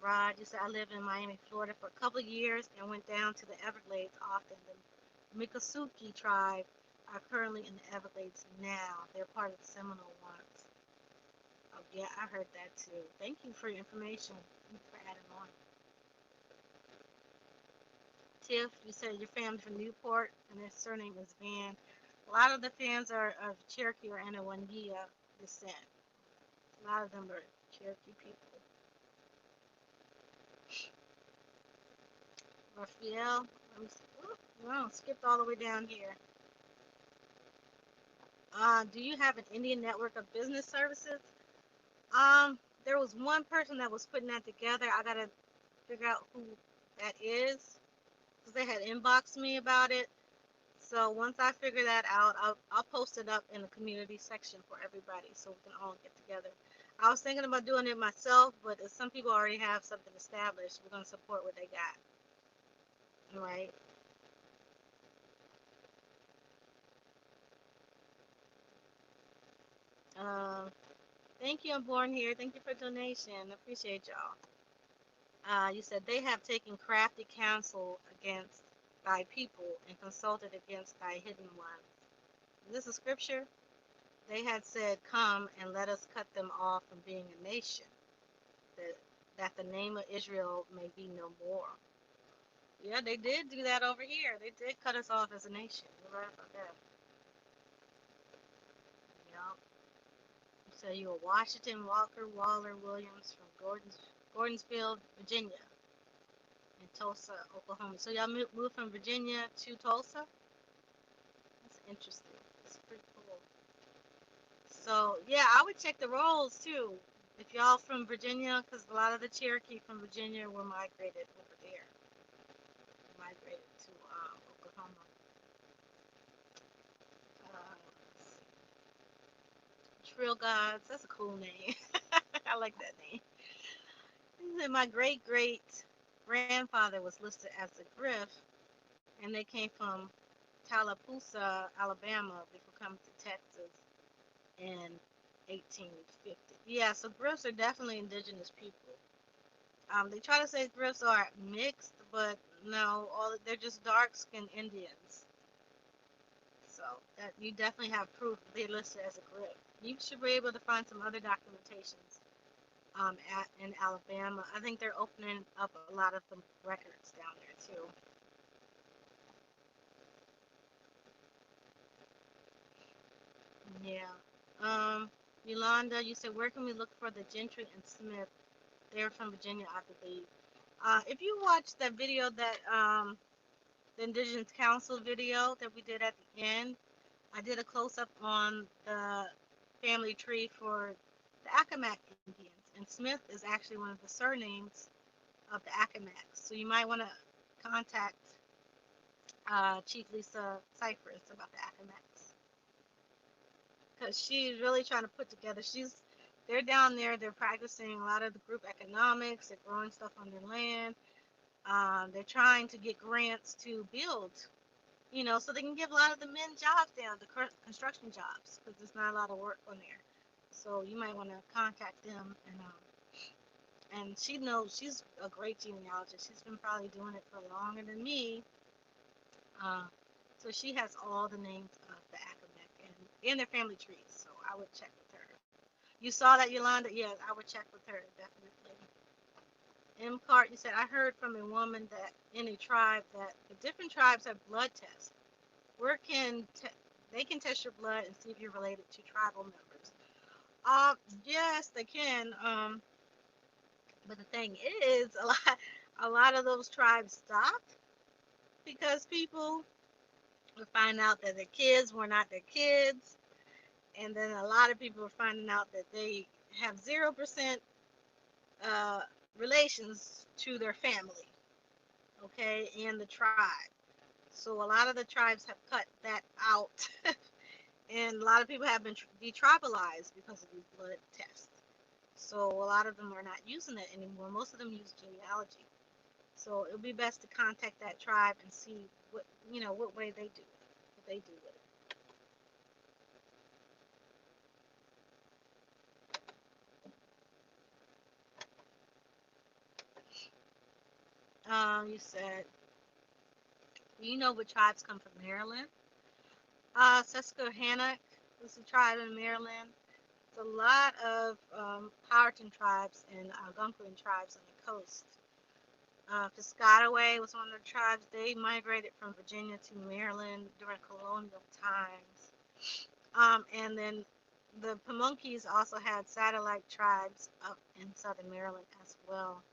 Rod, you said I lived in Miami, Florida for a couple of years and went down to the Everglades often. The Miccosukee tribe are currently in the Everglades now. They're part of the Seminole ones. Oh yeah, I heard that too. Thank you for your information. Thank you for adding on. Tiff, you said your family's from Newport and their surname is Van. A lot of the fans are of Cherokee or Anawandia descent. A lot of them are Cherokee people. Raphael, let me see. Oh, wow, skipped all the way down here. Do you have an Indian network of business services? There was one person that was putting that together. I gotta figure out who that is because they had inboxed me about it. So once I figure that out, I'll post it up in the community section for everybody so we can all get together. I was thinking about doing it myself, but if some people already have something established, we're gonna support what they got, right? Um, Thank you, I'm born here. Thank you for donation. Appreciate y'all. You said they have taken crafty counsel against thy people and consulted against thy hidden ones. Is this a scripture? They had said, "Come and let us cut them off from being a nation, that that the name of Israel may be no more." Yeah, they did do that over here. They did cut us off as a nation. You're right about that. Yeah. So you were Washington Walker Waller Williams from Gordonsville, Virginia, and Tulsa, Oklahoma. So y'all moved from Virginia to Tulsa? That's interesting. That's pretty cool. So yeah, I would check the rolls too. If y'all from Virginia, because a lot of the Cherokee from Virginia were migrated over there, migrated to Oklahoma. Uh, Trill Gods, that's a cool name. I like that name. My great great grandfather was listed as a Griff, and they came from Tallapoosa, Alabama, before coming to Texas in 1850. Yeah, so Griffs are definitely indigenous people. They try to say Griffs are mixed, but no, all they're just dark-skinned Indians. So that you definitely have proof they're listed as a Griff. You should be able to find some other documentations in Alabama. I think they're opening up a lot of the records down there too. Yeah. Um, Yolanda, you said where can we look for the Gentry and Smith? They're from Virginia, I believe. If you watch that video that the Indigenous Council video that we did at the end, I did a close up on the family tree for the Accomack Indians, and Smith is actually one of the surnames of the Accomacs. So you might want to contact Chief Lisa Cypress about the Accomacs because she's really trying to put together. They're down there. They're practicing a lot of the group economics. They're growing stuff on their land. They're trying to get grants to build, so they can give a lot of the men jobs down, the construction jobs, because there's not a lot of work on there. So you might want to contact them, and she knows she's a great genealogist. She's been probably doing it for longer than me. Uh, so she has all the names of the Accomack and their family trees. So I would check with her. You saw that, Yolanda? Yeah, I would check with her definitely. M. Cart, you said I heard from a woman that in a tribe that the different tribes have blood tests. Where can they can test your blood and see if you're related to tribal members? Yes, they can. But the thing is, a lot of those tribes stopped because people would find out that their kids were not their kids, and then a lot of people are finding out that they have 0% uh, relations to their family, okay, and the tribe. So a lot of the tribes have cut that out And a lot of people have been detribalized because of these blood tests. So a lot of them are not using it anymore. Most of them use genealogy. So it would be best to contact that tribe and see what way they do it, what they do with it. You said you know what tribes come from Maryland. Susquehannock is a tribe in Maryland. There's a lot of Powhatan tribes and Algonquian tribes on the coast. Piscataway was one of the tribes. They migrated from Virginia to Maryland during colonial times. And then the Pamunkeys also had satellite tribes up in southern Maryland as well.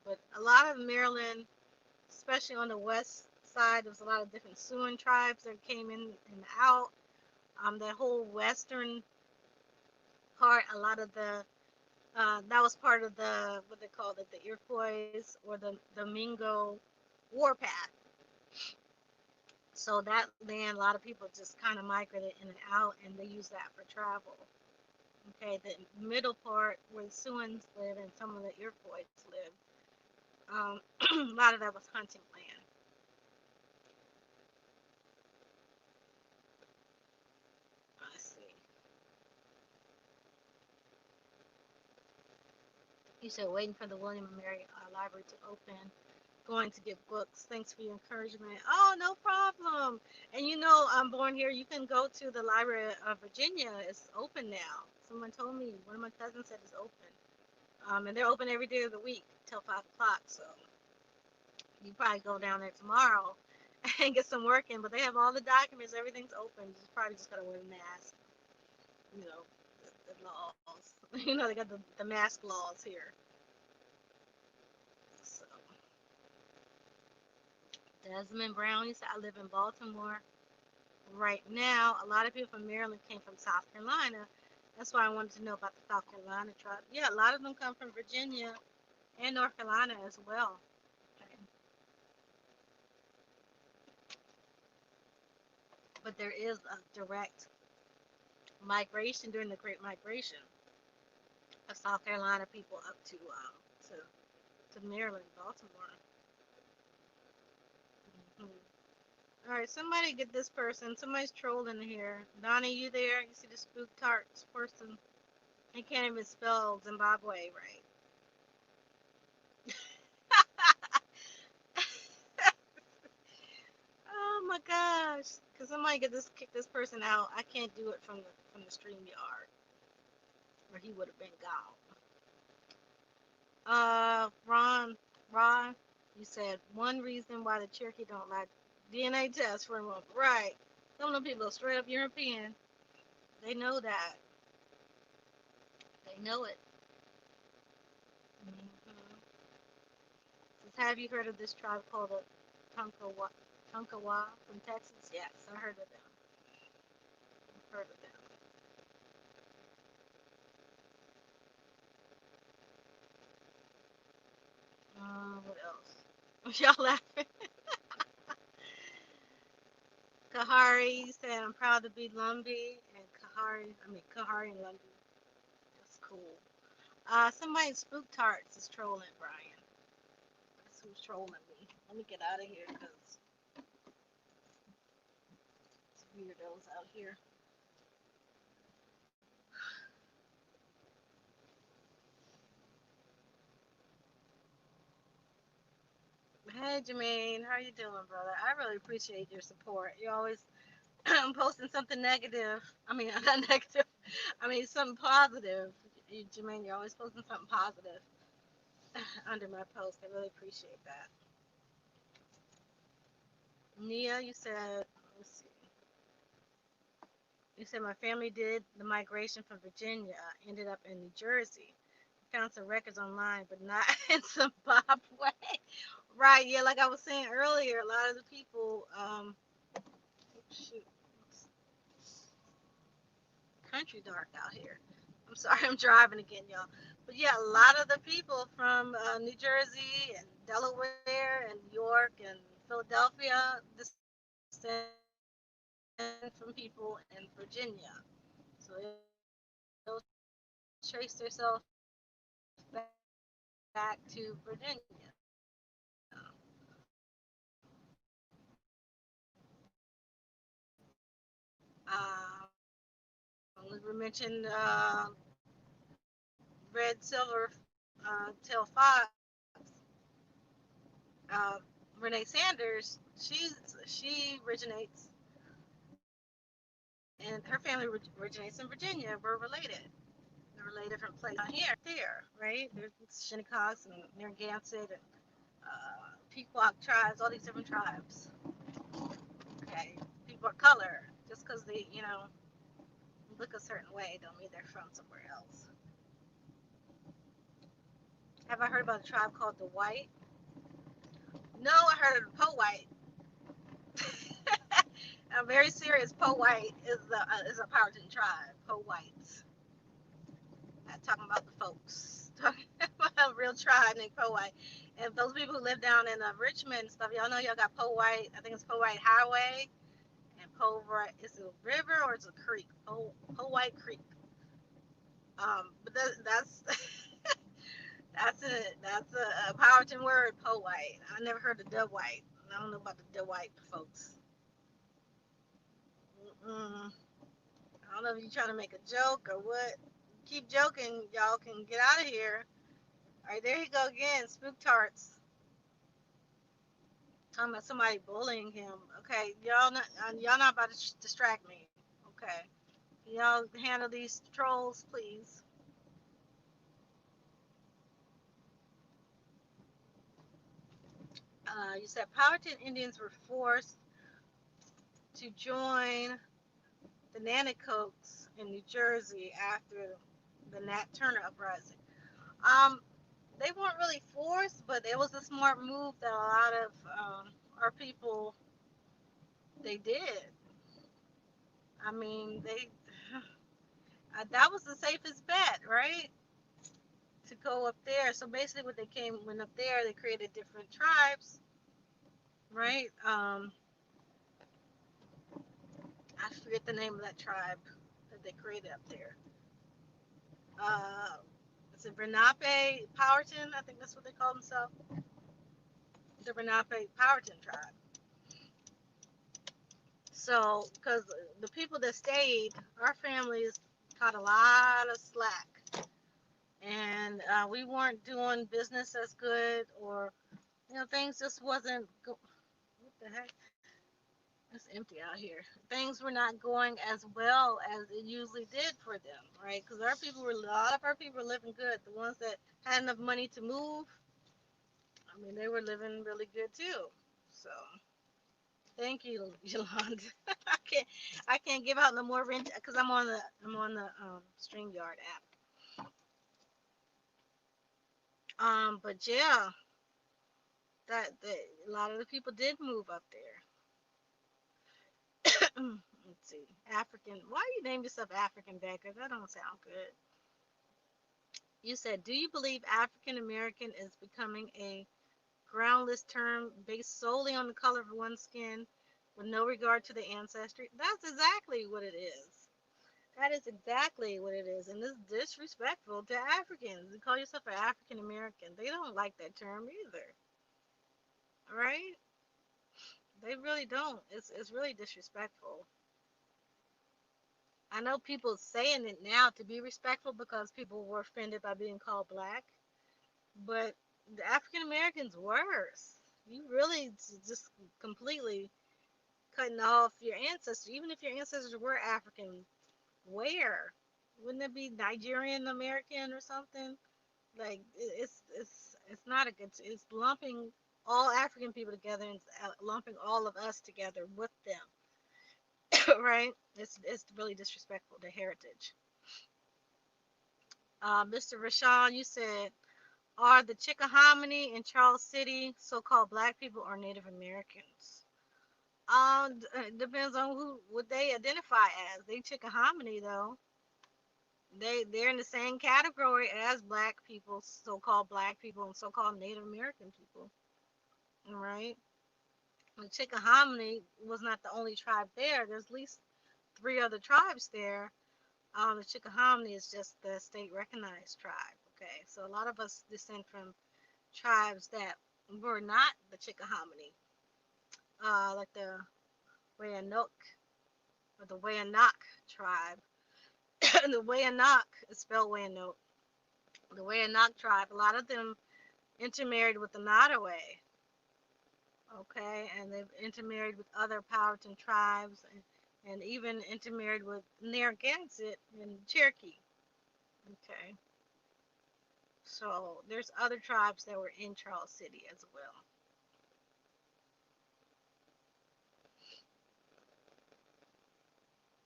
But a lot of Maryland, especially on the west side, there was a lot of different Siouan tribes that came in and out. That whole western part, a lot of that was part of the what they called it, the Iroquois or the Mingo warpath. So that land, a lot of people just kind of migrated in and out, and they use that for travel. Okay, the middle part where the Siouans live and some of the Iroquois live, a lot of that was hunting land. Let's see. You said waiting for the William and Mary Library to open. Going to get books. Thanks for your encouragement. Oh, no problem. And I'm born here. You can go to the Library of Virginia. It's open now. Someone told me. One of my cousins said it's open. And they're open every day of the week till 5 o'clock. So you probably go down there tomorrow and get some work in. But they have all the documents. Everything's open. You probably just gotta wear a mask. You know, the laws. They got the mask laws here. So Desmond Brown, he said, I live in Baltimore right now. A lot of people from Maryland came from South Carolina. That's why I wanted to know about the South Carolina tribe. Yeah, a lot of them come from Virginia and North Carolina as well. Okay. But there is a direct migration during the Great Migration of South Carolina people up to Maryland, Baltimore. Hmm. All right, somebody get this person. Somebody's trolling here. Donnie, you there? You see the spook tarts person? He can't even spell Zimbabwe right. Oh my gosh! Can somebody kick this person out? I can't do it from the stream yard, or he would have been gone. Ron, you said one reason why the Cherokee don't like DNA tests for a month. Right. Some of them people are straight up European. They know that. They know it. Hmm. Says, have you heard of this tribe called the Tonkawa from Texas? Yes, I heard of them. I've heard of them. What else? Y'all laughing? Kahari said, I'm proud to be Lumbee. And Kahari and Lumbee. That's cool. Somebody Spook Tarts is trolling Brian. That's who's trolling me. Let me get out of here because it's weirdos out here. Hey Jermaine, how you doing, brother? I really appreciate your support. You always posting something negative. I mean, not negative. I mean, something positive. Jermaine, you're always posting something positive under my post. I really appreciate that. Nia, you said, let's see. You said my family did the migration from Virginia, ended up in New Jersey. Found some records online, but not in Zimbabwe. Right? Yeah, like I was saying earlier, a lot of the people, shoot, country dark out here. I'm sorry, I'm driving again, y'all. But yeah, a lot of the people from New Jersey and Delaware and New York and Philadelphia descend from Zimbabwe. from people in Virginia. So they'll trace themselves back to Virginia. We mentioned red, silver, tail fox. Renee Sanders, she originates, and her family originates in Virginia. We're related. They're related different places here, there, right? There's Shinnecox and Narragansett and Pequot tribes, all these different tribes. Okay, people of color, just because they, look a certain way, don't mean they're from somewhere else. Have I heard about a tribe called the White? No, I heard of the Po White. I'm very serious. Po White is a Powhatan tribe. Po Whites. Not talking about the folks. Talking about a real tribe named Po White. And those people who live down in Richmond and stuff, y'all know y'all got Po White. I think it's Po White Highway and Po White. It's a river or it's a creek. Po White Creek. But that's that's a Powhatan word. Po White. I never heard of Dub White. I don't know about the Dub White folks. Mm-mm. I don't know if you're trying to make a joke or what. Keep joking, y'all can get out of here. All right, there you go again. Spook tarts. Talking about somebody bullying him. Okay, y'all not about to distract me. Okay, y'all handle these trolls, please. You said Powhatan Indians were forced to join the Nanticokes in New Jersey after the Nat Turner uprising. Um, they weren't really forced, but it was a smart move that a lot of our people they did. I mean, they that was the safest bet, right? To go up there. So basically, what they went up there, they created different tribes, right? I forget the name of that tribe that they created up there. Uh, it's a Bernape Powhatan, I think that's what they call themselves. The Bernape Powhatan tribe. So, because the people that stayed, our families caught a lot of slack, and we weren't doing business as good, or things just wasn't. What the heck? It's empty out here. Things were not going as well as it usually did for them, right? Because a lot of our people were living good. The ones that had enough money to move, I mean, they were living really good too. So, thank you, Yolanda. can't I can't give out no more rent because I'm on the StreamYard app. But yeah, that a lot of the people did move up there. Let's see, African. Why you name yourself African Becca? That don't sound good. You said, do you believe African American is becoming a groundless term based solely on the color of one's skin with no regard to the ancestry? That's exactly what it is. That is exactly what it is. And it's disrespectful to Africans. You call yourself an African American. They don't like that term either. Right? They really don't. It's really disrespectful. I know people saying it now to be respectful because people were offended by being called black, but the African Americans worse. You really just completely cutting off your ancestors. Even if your ancestors were African, where? Wouldn't it be Nigerian American or something? Like it's not a good. It's lumping all African people together and lumping all of us together with them, right? It's really disrespectful to heritage. Mr. Rashawn, you said, are the Chickahominy in Charles City so-called black people or Native Americans? Depends on what they identify as. They Chickahominy though. They're in the same category as black people, so-called black people, and so-called Native American people. Right? The Chickahominy was not the only tribe there. There's at least three other tribes there. The Chickahominy is just the state recognized tribe. Okay, so a lot of us descend from tribes that were not the Chickahominy, like the Wayanoke or the Wayanok tribe. The Wayanok is spelled Wayanoke. The Wayanok tribe, a lot of them intermarried with the Nottoway, okay, and they've intermarried with other Powhatan tribes and even intermarried with Narragansett and Cherokee, okay. So there's other tribes that were in Charles City as well.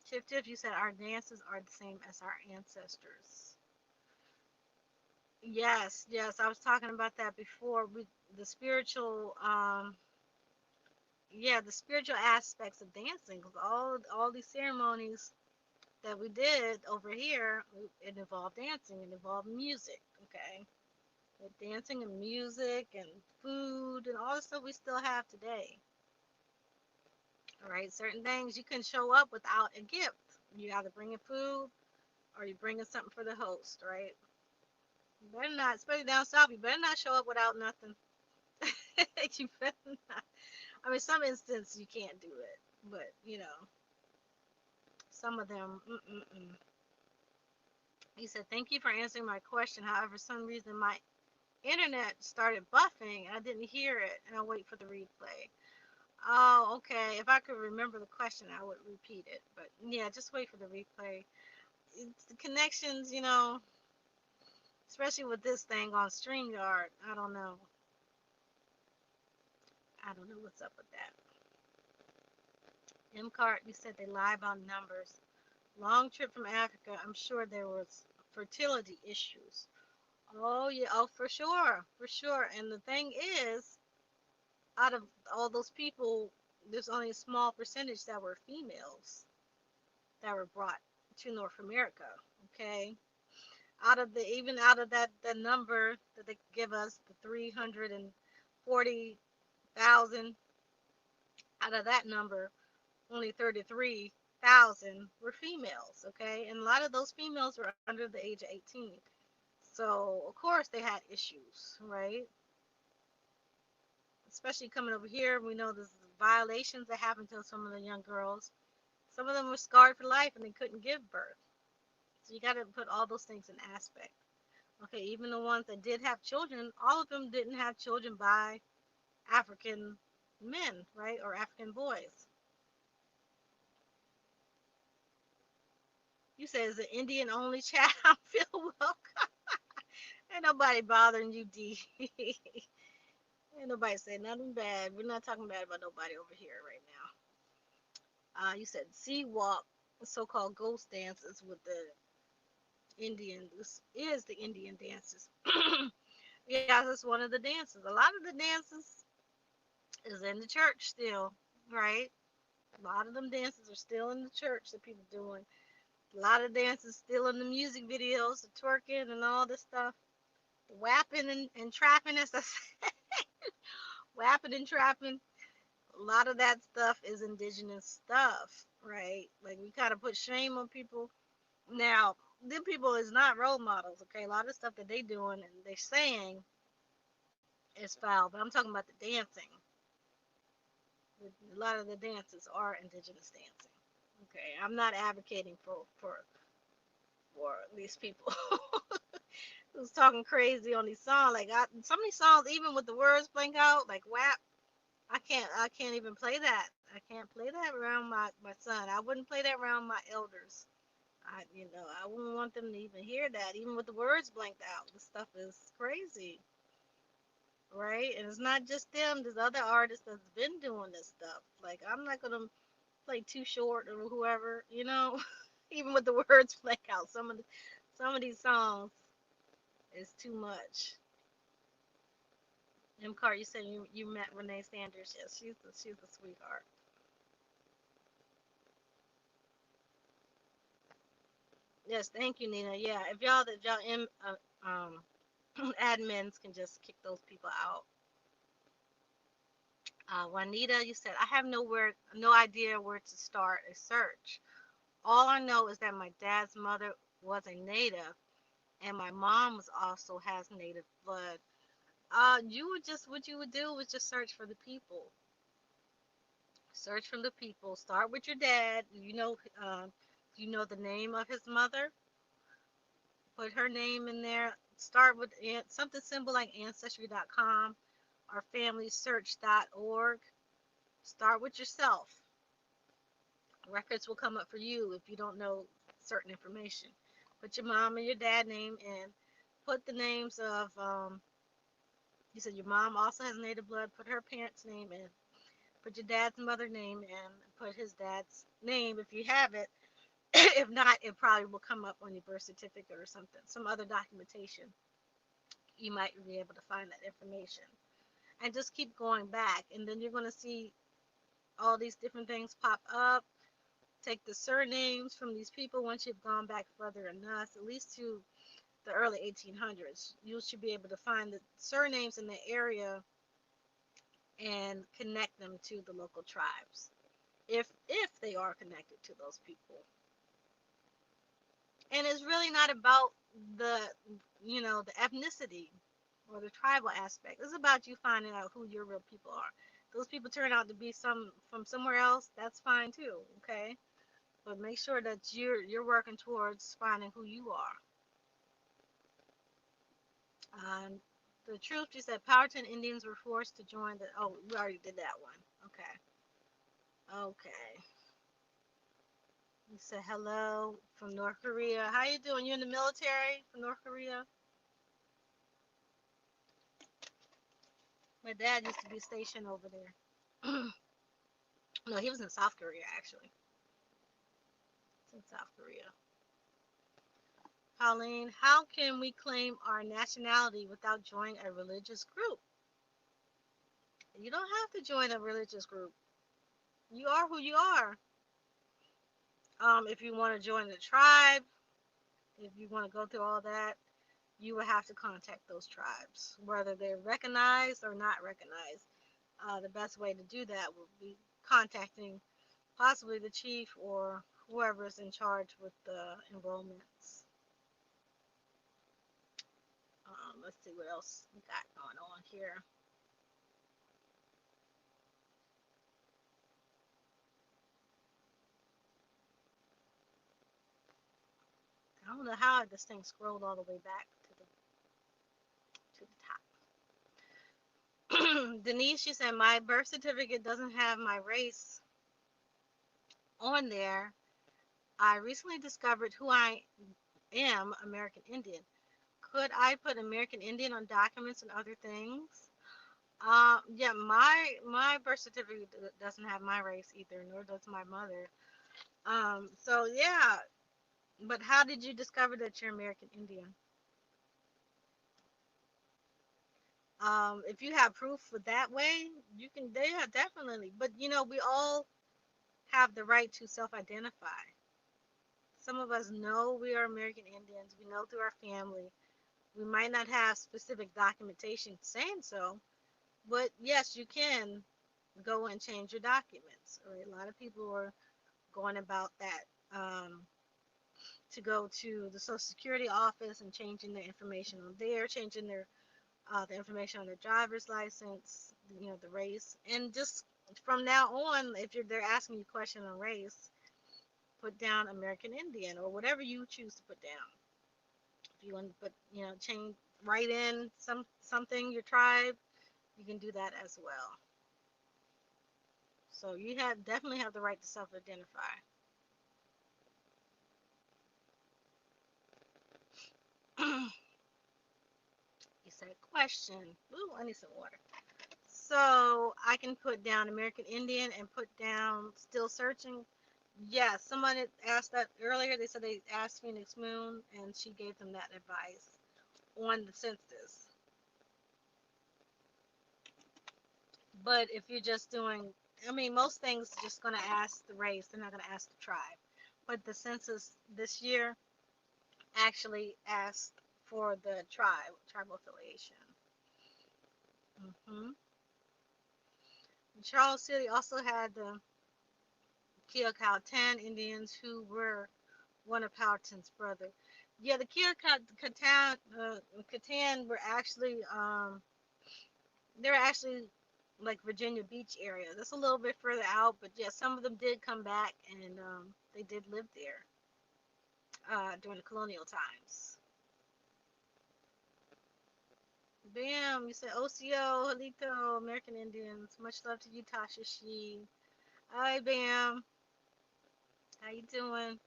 Tiff Tiff, you said our dances are the same as our ancestors. Yes, yes, I was talking about that before. The spiritual, yeah, the spiritual aspects of dancing. 'Cause all these ceremonies that we did over here, it involved dancing, it involved music. Okay, with dancing and music and food and all the stuff we still have today. All right, certain things you can show up without a gift. You either bring in food or you bring in something for the host, right? You better not, especially down south. You better not show up without nothing. You better not. I mean, some instances you can't do it, but some of them. Mm-mm-mm. He said, "Thank you for answering my question. However, for some reason my internet started buffing and I didn't hear it, and I'll wait for the replay." Oh, okay. If I could remember the question, I would repeat it. But yeah, just wait for the replay. It's the connections, especially with this thing on StreamYard. I don't know. I don't know what's up with that. MCART, you said they lie about numbers. Long trip from Africa. I'm sure there was fertility issues. Oh yeah, oh for sure, for sure. And the thing is, out of all those people, there's only a small percentage that were females that were brought to North America. Okay, out of that number that they give us, the 340,000, out of that number, only 33,000 were females. Okay, and a lot of those females were under the age of 18. So of course they had issues, right? Especially coming over here, we know there's violations that happened to some of the young girls. Some of them were scarred for life and they couldn't give birth. So you got to put all those things in aspect. Okay, even the ones that did have children, all of them didn't have children by African men, right, or African boys. You say it's an Indian only chat. I feel welcome. Ain't nobody bothering you, D. Ain't nobody saying nothing bad. We're not talking bad about nobody over here right now. You said sea walk, so-called ghost dances with the Indian. This is the Indian dances. Yeah, that's one of the dances. A lot of the dances is in the church still, right? A lot of them dances are still in the church that people doing. A lot of dances still in the music videos, the twerking and all this stuff. Whapping and trapping, as I said. Whapping and trapping. A lot of that stuff is indigenous stuff, right? Like we kind of put shame on people. Now, them people is not role models, okay? A lot of stuff that they doing and they saying is foul, but I'm talking about the dancing. A lot of the dances are indigenous dancing. Okay, I'm not advocating for these people who's talking crazy on these songs. Like some of these songs, even with the words blank out, like WAP, I can't even play that. I can't play that around my son. I wouldn't play that around my elders. I wouldn't want them to even hear that, even with the words blanked out. The stuff is crazy, right? And it's not just them. There's other artists that's been doing this stuff. Like I'm not gonna play Too Short or whoever. Even with the words blank out. Some of these songs is too much. M. Cart, you said you met Renee Sanders. Yes, she's a sweetheart. Yes, thank you, Nina. Yeah, admins can just kick those people out. Juanita, you said, I have no idea where to start a search. All I know is that my dad's mother was a native, and my mom was also has native blood. You would just what you would do was just search for the people. Search from the people. Start with your dad. You know the name of his mother. Put her name in there. Start with something simple like ancestry.com or familysearch.org. Start with yourself. Records will come up for you if you don't know certain information. Put your mom and your dad name in. Put the names of, you said your mom also has native blood. Put her parents' name in. Put your dad's mother name in. Put his dad's name if you have it. If not, it probably will come up on your birth certificate or something, some other documentation. You might be able to find that information. And just keep going back. And then you're going to see all these different things pop up. Take the surnames from these people once you've gone back further enough, at least to the early 1800s. You should be able to find the surnames in the area and connect them to the local tribes, if they are connected to those people. And it's really not about the the ethnicity or the tribal aspect. It's about you finding out who your real people are. Those people turn out to be some from somewhere else, that's fine too, okay? But make sure that you're working towards finding who you are. Um, the truth, you said Powhatan Indians were forced to join the. Oh, we already did that one. Okay. Okay. You said hello from North Korea. How you doing? You in the military from North Korea? My dad used to be stationed over there. No, he was in South Korea actually. It's in South Korea. Pauline, how can we claim our nationality without joining a religious group? You don't have to join a religious group. You are who you are. If you want to join the tribe, if you want to go through all that, you will have to contact those tribes, whether they're recognized or not recognized. The best way to do that would be contacting possibly the chief or whoever is in charge with the enrollments. Let's see what else we got going on here. I don't know how this thing scrolled all the way back to the top. Denise, she said my birth certificate doesn't have my race on there. I recently discovered who I am, American Indian. Could I put American Indian on documents and other things? Yeah, my birth certificate doesn't have my race either, nor does my mother. So yeah, but how did you discover that you're American Indian? If you have proof with that way, you can. Yeah, definitely. But we all have the right to self-identify. Some of us know we are American Indians. We know through our family. We might not have specific documentation saying so, but yes, you can go and change your documents. Right? A lot of people are going about that to go to the Social Security office and changing their information on there, changing their the information on their driver's license, the race, and just from now on, if they're asking you a question on race, put down American Indian or whatever you choose to put down. If you want to put, change, write in something your tribe, you can do that as well. So you definitely have the right to self-identify. You said question. Ooh, I need some water. So I can put down American Indian and put down still searching. Yeah, someone had asked that earlier. They said they asked Phoenix Moon, and she gave them that advice on the census. But if you're just doing, I mean, most things just going to ask the race. They're not going to ask the tribe. But the census this year actually asked for the tribal affiliation. hmm Charles City also had the Keokautan Indians who were one of Powhatan's brother. Yeah, the Catan were actually they're actually like Virginia Beach area. That's a little bit further out, but yeah, some of them did come back and they did live there during the colonial times. Bam, you said OCO, Halito, American Indians. Much love to you, Tasha Xi. Hi, Bam. How you doing?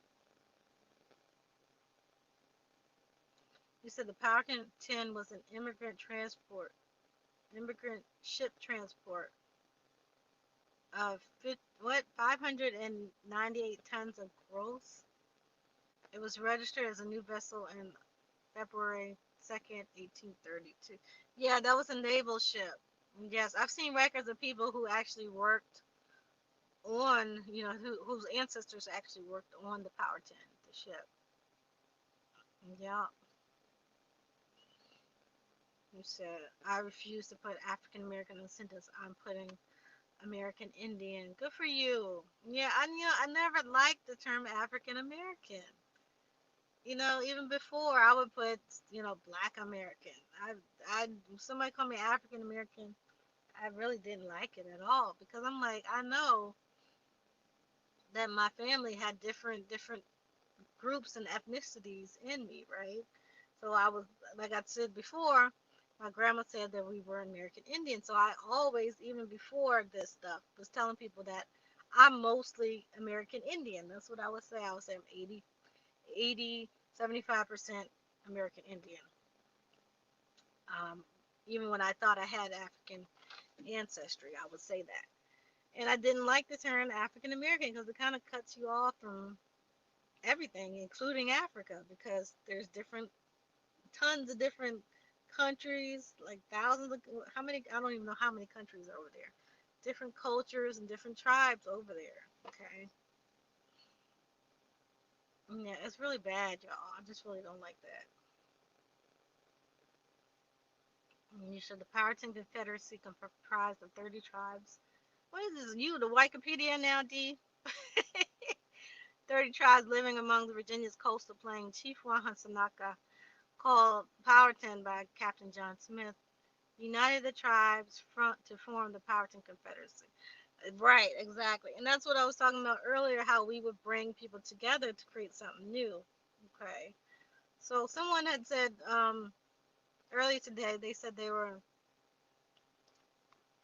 You said the Powerkin 10 was an immigrant ship transport of 598 tons of gross. It was registered as a new vessel in February 2nd, 1832. Yeah, that was a naval ship. Yes, I've seen records of people who actually worked on, whose ancestors actually worked on the Powhatan, the ship. Yeah, you said I refuse to put African American in the sentence. I'm putting American Indian. Good for you. Yeah, I never liked the term African American. Even before I would put, Black American. I somebody called me African American. I really didn't like it at all because I'm like, I know that my family had different groups and ethnicities in me, right? So I was, like I said before, my grandma said that we were American Indian. So I always, even before this stuff, was telling people that I'm mostly American Indian. That's what I would say. I would say I'm 75% American Indian. Um, Even when I thought I had African ancestry, I would say that. And I didn't like the term African American because it kind of cuts you off from everything, including Africa, because there's tons of different countries, like thousands of, how many, I don't even know how many countries are over there. Different cultures and different tribes over there. Okay. Yeah, it's really bad, y'all. I just really don't like that. You said the Powhatan Confederacy comprised of 30 tribes. What is this? You, the Wikipedia now, D? 30 tribes living among the Virginia's coastal plain. Chief Wahansanaka, called Powhatan by Captain John Smith, united the tribes to form the Powhatan Confederacy. Right, exactly. And that's what I was talking about earlier, how we would bring people together to create something new. Okay. So someone had said earlier today, they said they were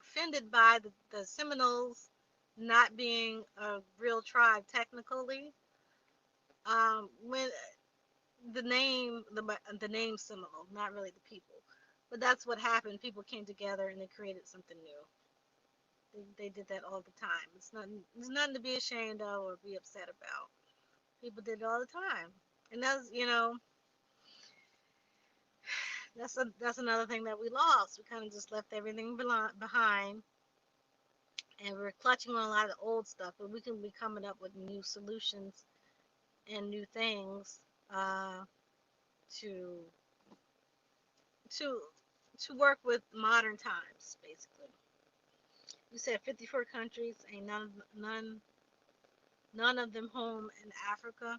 offended by the Seminoles not being a real tribe technically. When the name Seminole, not really the people, but that's what happened. People came together and they created something new. They did that all the time. It's nothing to be ashamed of or be upset about. People did it all the time, and that's another thing that we lost. We kind of just left everything behind, and we're clutching on a lot of old stuff. But we can be coming up with new solutions and new things uh, to to to work with modern times, basically. You said 54 countries, ain't none of them home in Africa.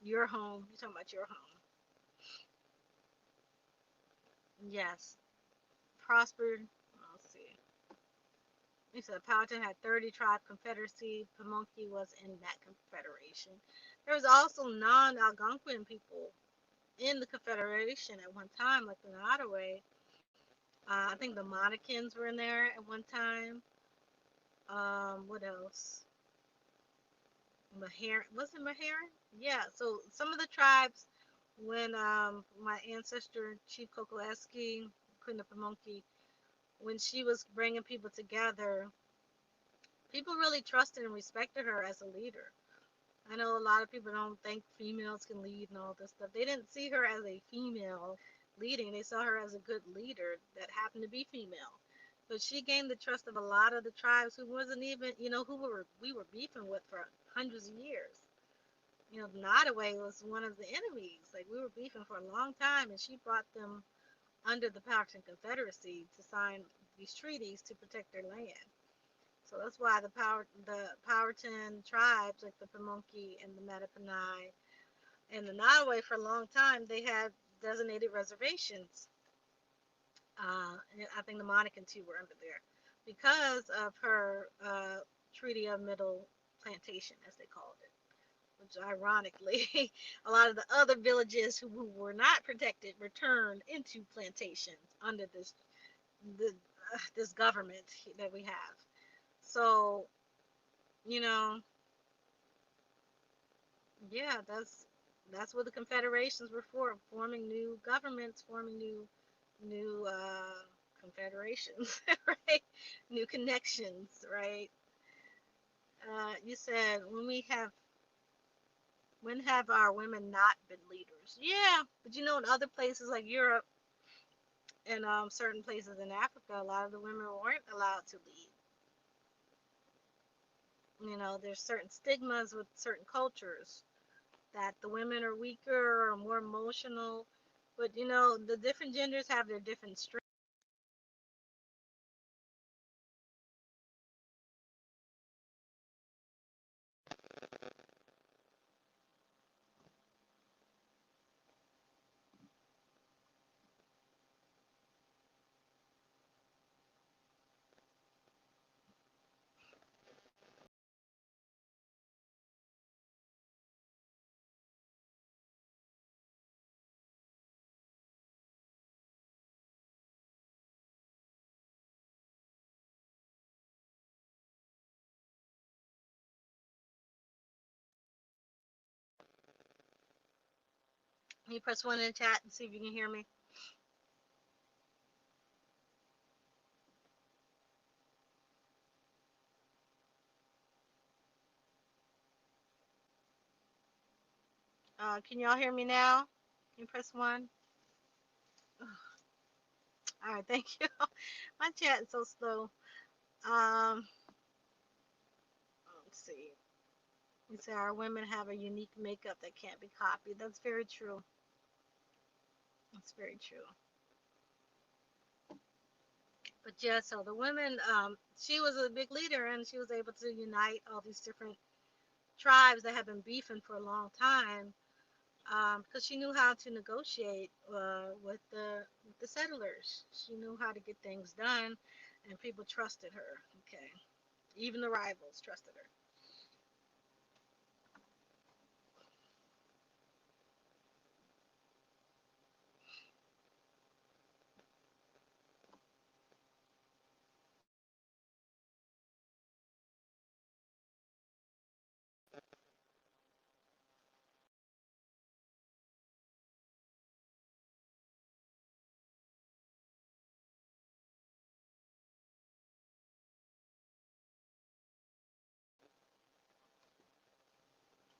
Your home. You're talking about your home. Yes. Prospered. Let's see. You said Powhatan had 30 tribe confederacy. Pamunkey was in that confederation. There was also non-Algonquin people in the confederation at one time, like the Nottoway. I think the Monacans were in there at one time. What else? Maharan, was it Maharan? Yeah, so some of the tribes, when my ancestor, Chief Kokolaski, Queen of Pamunkey, when she was bringing people together, people really trusted and respected her as a leader. I know a lot of people don't think females can lead and all this stuff. They didn't see her as a female leading. They saw her as a good leader that happened to be female. But she gained the trust of a lot of the tribes who wasn't even, who we were beefing with for hundreds of years. Nottoway was one of the enemies. Like, we were beefing for a long time, and she brought them under the Powhatan Confederacy to sign. these treaties to protect their land. So that's why the Powhatan tribes, like the Pamunkey and the Mattaponi and the Nottoway, for a long time they had designated reservations. And I think the Monacan too were under there because of her Treaty of Middle Plantation, as they called it. Which, ironically, a lot of the other villages who were not protected returned into plantations under the, this government that we have. So, you know, yeah, that's what the confederations were for, forming new governments, forming new confederations, right? New connections, right? You said when have our women not been leaders? Yeah, but you know, in other places like Europe and certain places in Africa, a lot of the women weren't allowed to lead. You know, there's certain stigmas with certain cultures that the women are weaker or more emotional. But you know, the different genders have their different strengths. You press one in the chat and see if you can hear me. Can y'all hear me now? Can you press one? All right, thank you. My chat is so slow. Um, let's see. You say our women have a unique makeup that can't be copied. That's very true. That's very true. But yeah, so the women, she was a big leader and she was able to unite all these different tribes that have been beefing for a long time because she knew how to negotiate with the settlers. She knew how to get things done, and people trusted her. Okay, even the rivals trusted her.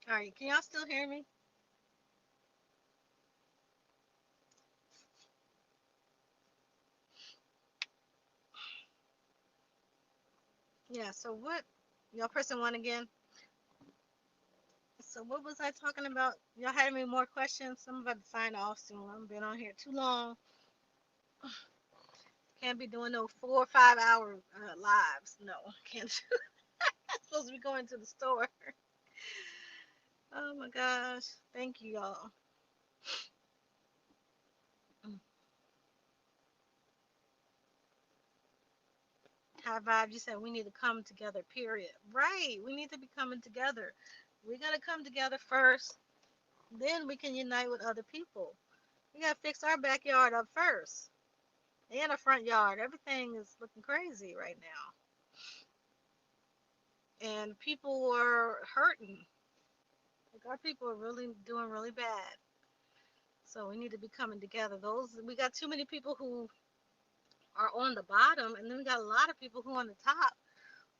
All right, can y'all still hear me? Yeah. So what? Y'all pressing one again. So what was I talking about? Y'all had any more questions? I'm about to sign off soon. I've been on here too long. Can't be doing no 4 or 5 hour lives. No, can't. I'm supposed to be going to the store. Oh my gosh. Thank you, y'all. High vibe, you said we need to come together, period. Right. We need to be coming together. We got to come together first. Then we can unite with other people. We got to fix our backyard up first. And our front yard. Everything is looking crazy right now. And people are hurting. Like our people are really doing really bad. So we need to be coming together. Those we got too many people who are on the bottom, and then we got a lot of people who are on the top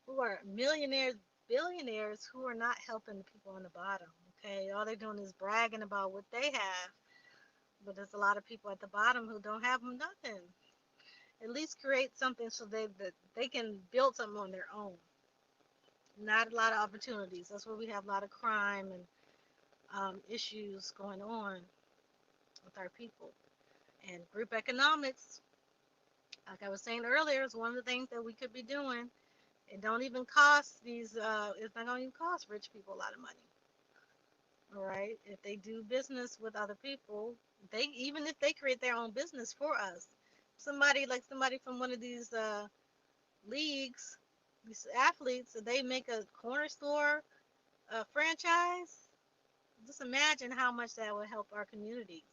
who are millionaires, billionaires who are not helping the people on the bottom. Okay, all they're doing is bragging about what they have, but there's a lot of people at the bottom who don't have nothing. At least create something so that they can build something on their own. Not a lot of opportunities. That's where we have a lot of crime and issues going on with our people. And group economics, Like I was saying earlier, it's one of the things that we could be doing. It don't even cost these. It's not gonna even cost rich people a lot of money. All right, if they do business with other people, they even if they create their own business for us, somebody from one of these leagues, these athletes, they make a corner store franchise. Just imagine how much that would help our communities.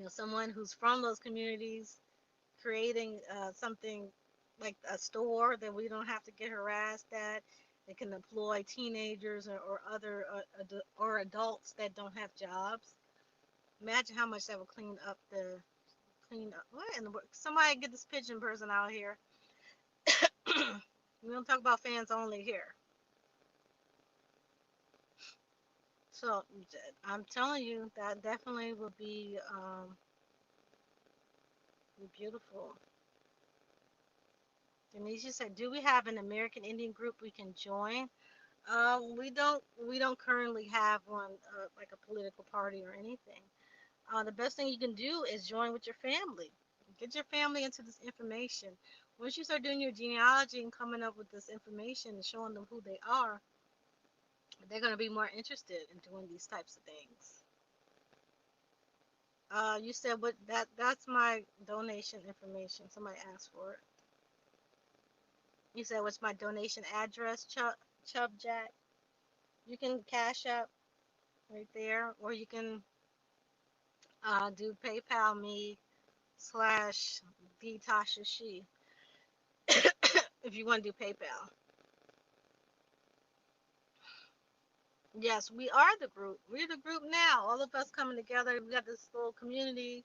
Someone who's from those communities creating something like a store that we don't have to get harassed at. They can employ teenagers or other or adults that don't have jobs. Imagine how much that would clean up. What in the world? Somebody get this pigeon person out here. We don't talk about fans only here. So I'm telling you that definitely would be beautiful. Denise, you said, do we have an American Indian group we can join? We don't currently have one like a political party or anything. The best thing you can do is join with your family. Get your family into this information. Once you start doing your genealogy and coming up with this information and showing them who they are, they're going to be more interested in doing these types of things. You said what that's my donation information. Somebody asked for it. You said what's my donation address, Chub Jack? You can cash up right there, or you can do PayPal me slash the Tasha Xi if you want to do PayPal. Yes, we are the group. We're the group now. All of us coming together. We got this little community.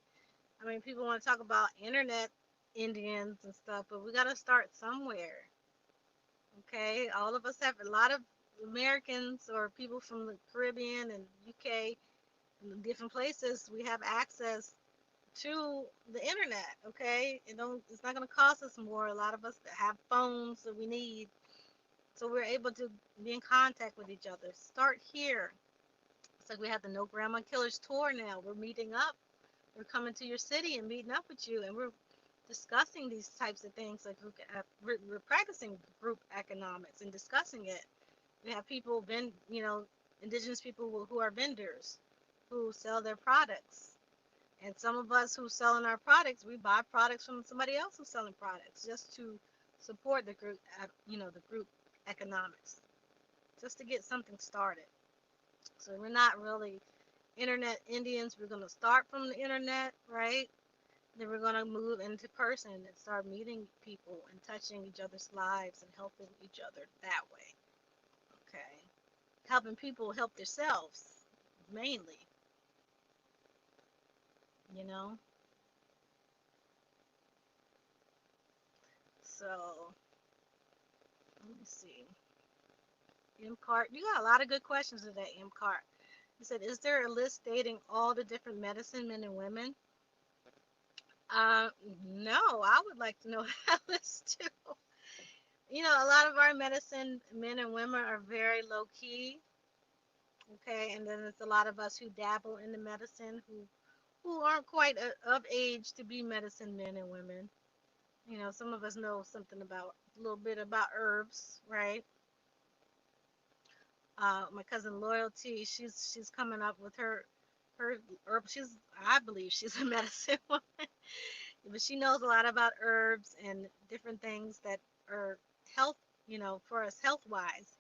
I mean, people want to talk about internet Indians and stuff, but we got to start somewhere. Okay, all of us have a lot of Americans or people from the Caribbean and UK and different places. We have access to the internet. Okay, it's not going to cost us more. A lot of us have phones that we need, so we're able to be in contact with each other. Start here. It's like we have the No Grandma Killers tour now. We're meeting up. We're coming to your city and meeting up with you, and we're discussing these types of things. Like we're practicing group economics and discussing it. We have people, indigenous people who are vendors who sell their products. And some of us who selling our products, we buy products from somebody else who's selling products just to support the group, the group economics, just to get something started. So we're not really internet Indians. We're going to start from the internet, right? Then we're going to move into person and start meeting people and touching each other's lives and helping each other that way. Okay. Helping people help themselves, mainly, you know? So, let me see. M. Cart, you got a lot of good questions today, M. Cart. He said, is there a list stating all the different medicine men and women? Uh, no, I would like to know that list too. A lot of our medicine men and women are very low key. Okay, and then there's a lot of us who dabble in the medicine who aren't quite of age to be medicine men and women. Some of us know something about a little bit about herbs, right? My cousin Loyalty, she's coming up with her herb. I believe she's a medicine woman, but she knows a lot about herbs and different things that are health, for us health wise,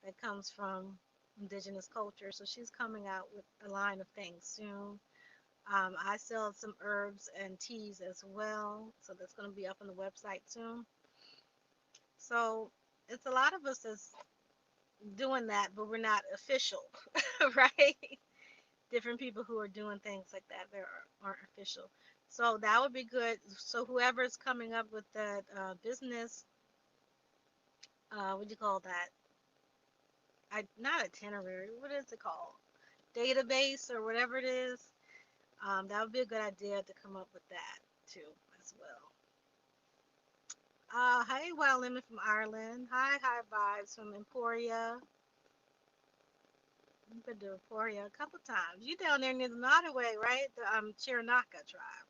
that comes from indigenous culture. So she's coming out with a line of things soon. I sell some herbs and teas as well, so that's going to be up on the website soon. So it's a lot of us that's doing that, but we're not official, right? Different people who are doing things like that aren't official. So that would be good. So whoever's coming up with that business, what do you call that? Not itinerary. What is it called? Database or whatever it is. That would be a good idea to come up with that too as well. Hi, Wild Lemon from Ireland. Hi, Vibes from Emporia. I've been to Emporia a couple times. You down there near the Nottoway, right? The Chiranaka tribe.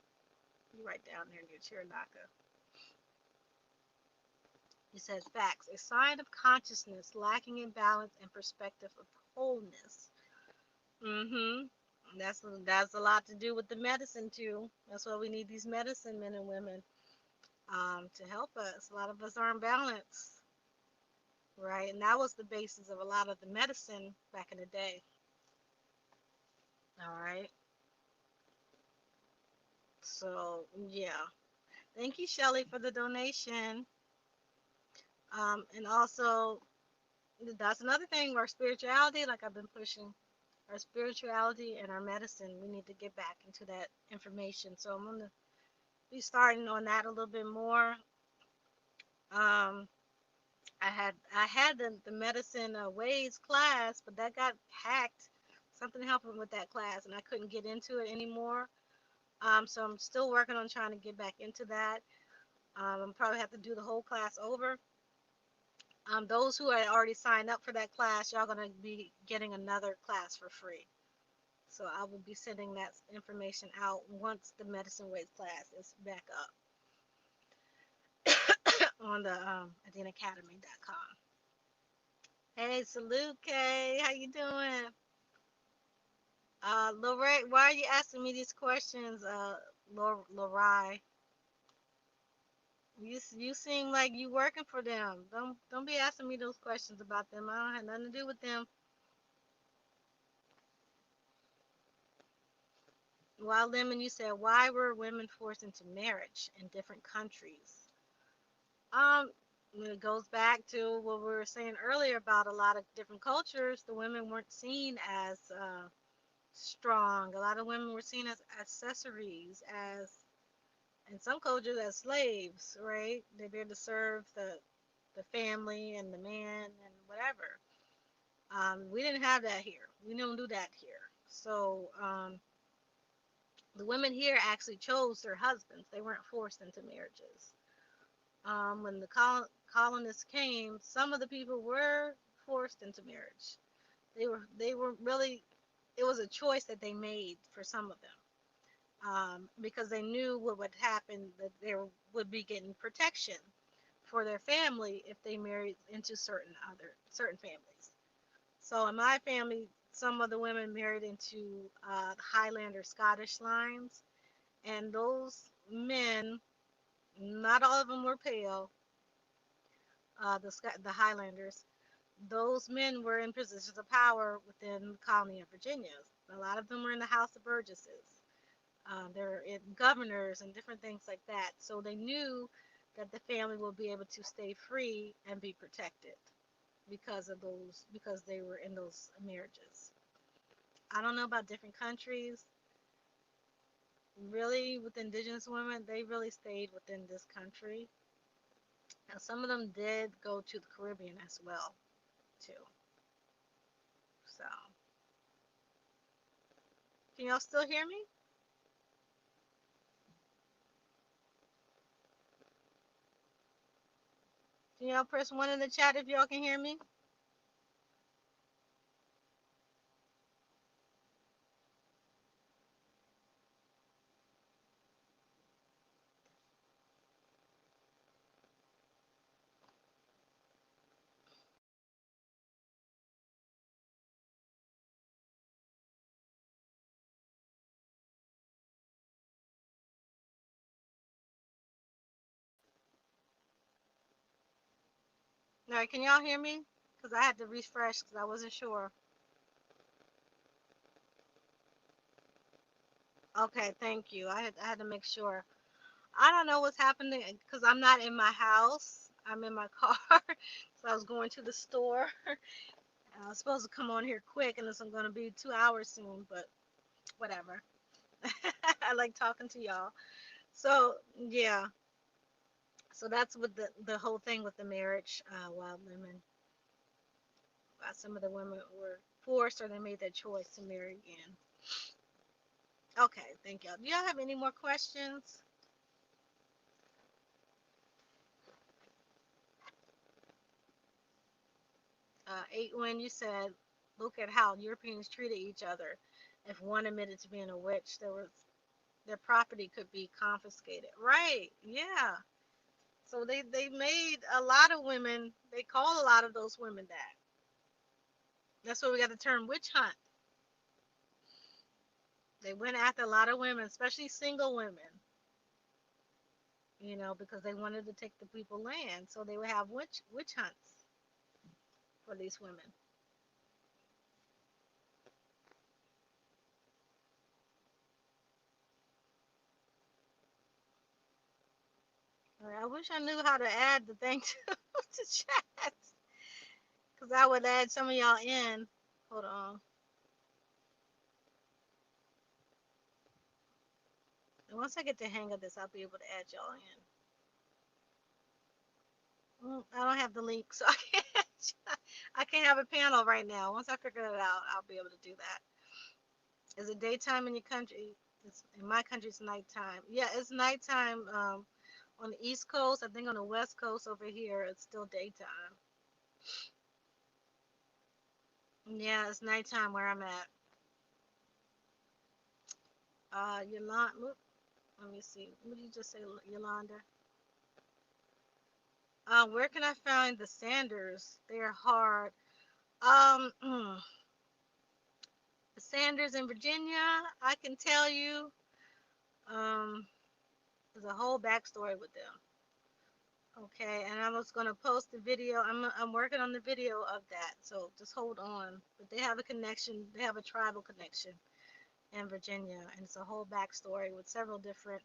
You right down there near Chiranaka. It says facts. A sign of consciousness lacking in balance and perspective of wholeness. Mm-hmm. That's a lot to do with the medicine too. That's why we need these medicine men and women to help us. A lot of us aren't balanced, right? And that was the basis of a lot of the medicine back in the day. All right. So yeah, thank you, Shelly, for the donation. And also that's another thing. Our spirituality, like I've been pushing, our spirituality and our medicine. We need to get back into that information. So I'm gonna be starting on that a little bit more. Um, I had the medicine ways class, but that got hacked. Something happened with that class, and I couldn't get into it anymore. So I'm still working on trying to get back into that. I'm probably have to do the whole class over. Those who had already signed up for that class, y'all gonna be getting another class for free. So I will be sending that information out once the medicine ways class is back up on the AthenaAcademy.com. Hey, salute, Kay. How you doing? Lorraine, why are you asking me these questions, Lorraine? You seem like you working for them. Don't be asking me those questions about them. I don't have nothing to do with them. While Lemon, you said why were women forced into marriage in different countries? Um, it goes back to what we were saying earlier about a lot of different cultures. The women weren't seen as strong. A lot of women were seen as accessories, as in some cultures as slaves, right? They're there to serve the family and the man and whatever. We didn't have that here. We don't do that here. So the women here actually chose their husbands. They weren't forced into marriages. When the colonists came, some of the people were forced into marriage. They were really, it was a choice that they made for some of them, because they knew what would happen, that they would be getting protection for their family if they married into certain families. So in my family, some of the women married into Highlander Scottish lines, and those men, not all of them were pale. The Highlanders, those men were in positions of power within the colony of Virginia. A lot of them were in the House of Burgesses. They're in governors and different things like that. So they knew that the family will be able to stay free and be protected because they were in those marriages. I don't know about different countries. Really, with indigenous women, they really stayed within this country. And some of them did go to the Caribbean as well, too. So, can y'all still hear me? Can y'all press one in the chat if y'all can hear me? All right, can y'all hear me? Because I had to refresh because I wasn't sure. Okay, thank you. I had to make sure. I don't know what's happening because I'm not in my house. I'm in my car. So I was going to the store. I was supposed to come on here quick, and it's going to be 2 hours soon, but whatever. I like talking to y'all. So yeah, so that's what the whole thing with the marriage. Wild women, some of the women were forced or they made that choice to marry again. Okay, thank y'all. Do y'all have any more questions? Eight, when you said, look at how Europeans treated each other. If one admitted to being a witch, there was. their property could be confiscated. Right? Yeah. So they made a lot of women. They call a lot of those women that. That's where we got the term witch hunt. They went after a lot of women, especially single women, because they wanted to take the people land. So they would have witch hunts for these women. I wish I knew how to add the thing to chat, because I would add some of y'all in. Hold on. And once I get the hang of this, I'll be able to add y'all in. I don't have the link, so I can't. I can't have a panel right now. Once I figure it out, I'll be able to do that. Is it daytime in your country? In my country, it's nighttime. Yeah, it's nighttime on the East Coast. I think on the West Coast over here, it's still daytime. Yeah, it's nighttime where I'm at. Yolanda, let me see. What did you just say, Yolanda? Where can I find the Sanders? They're hard. The Sanders in Virginia, I can tell you. Um, there's a whole backstory with them. Okay, and I was gonna post the video. I'm working on the video of that, so just hold on. But they have a connection. They have a tribal connection in Virginia, and it's a whole backstory with several different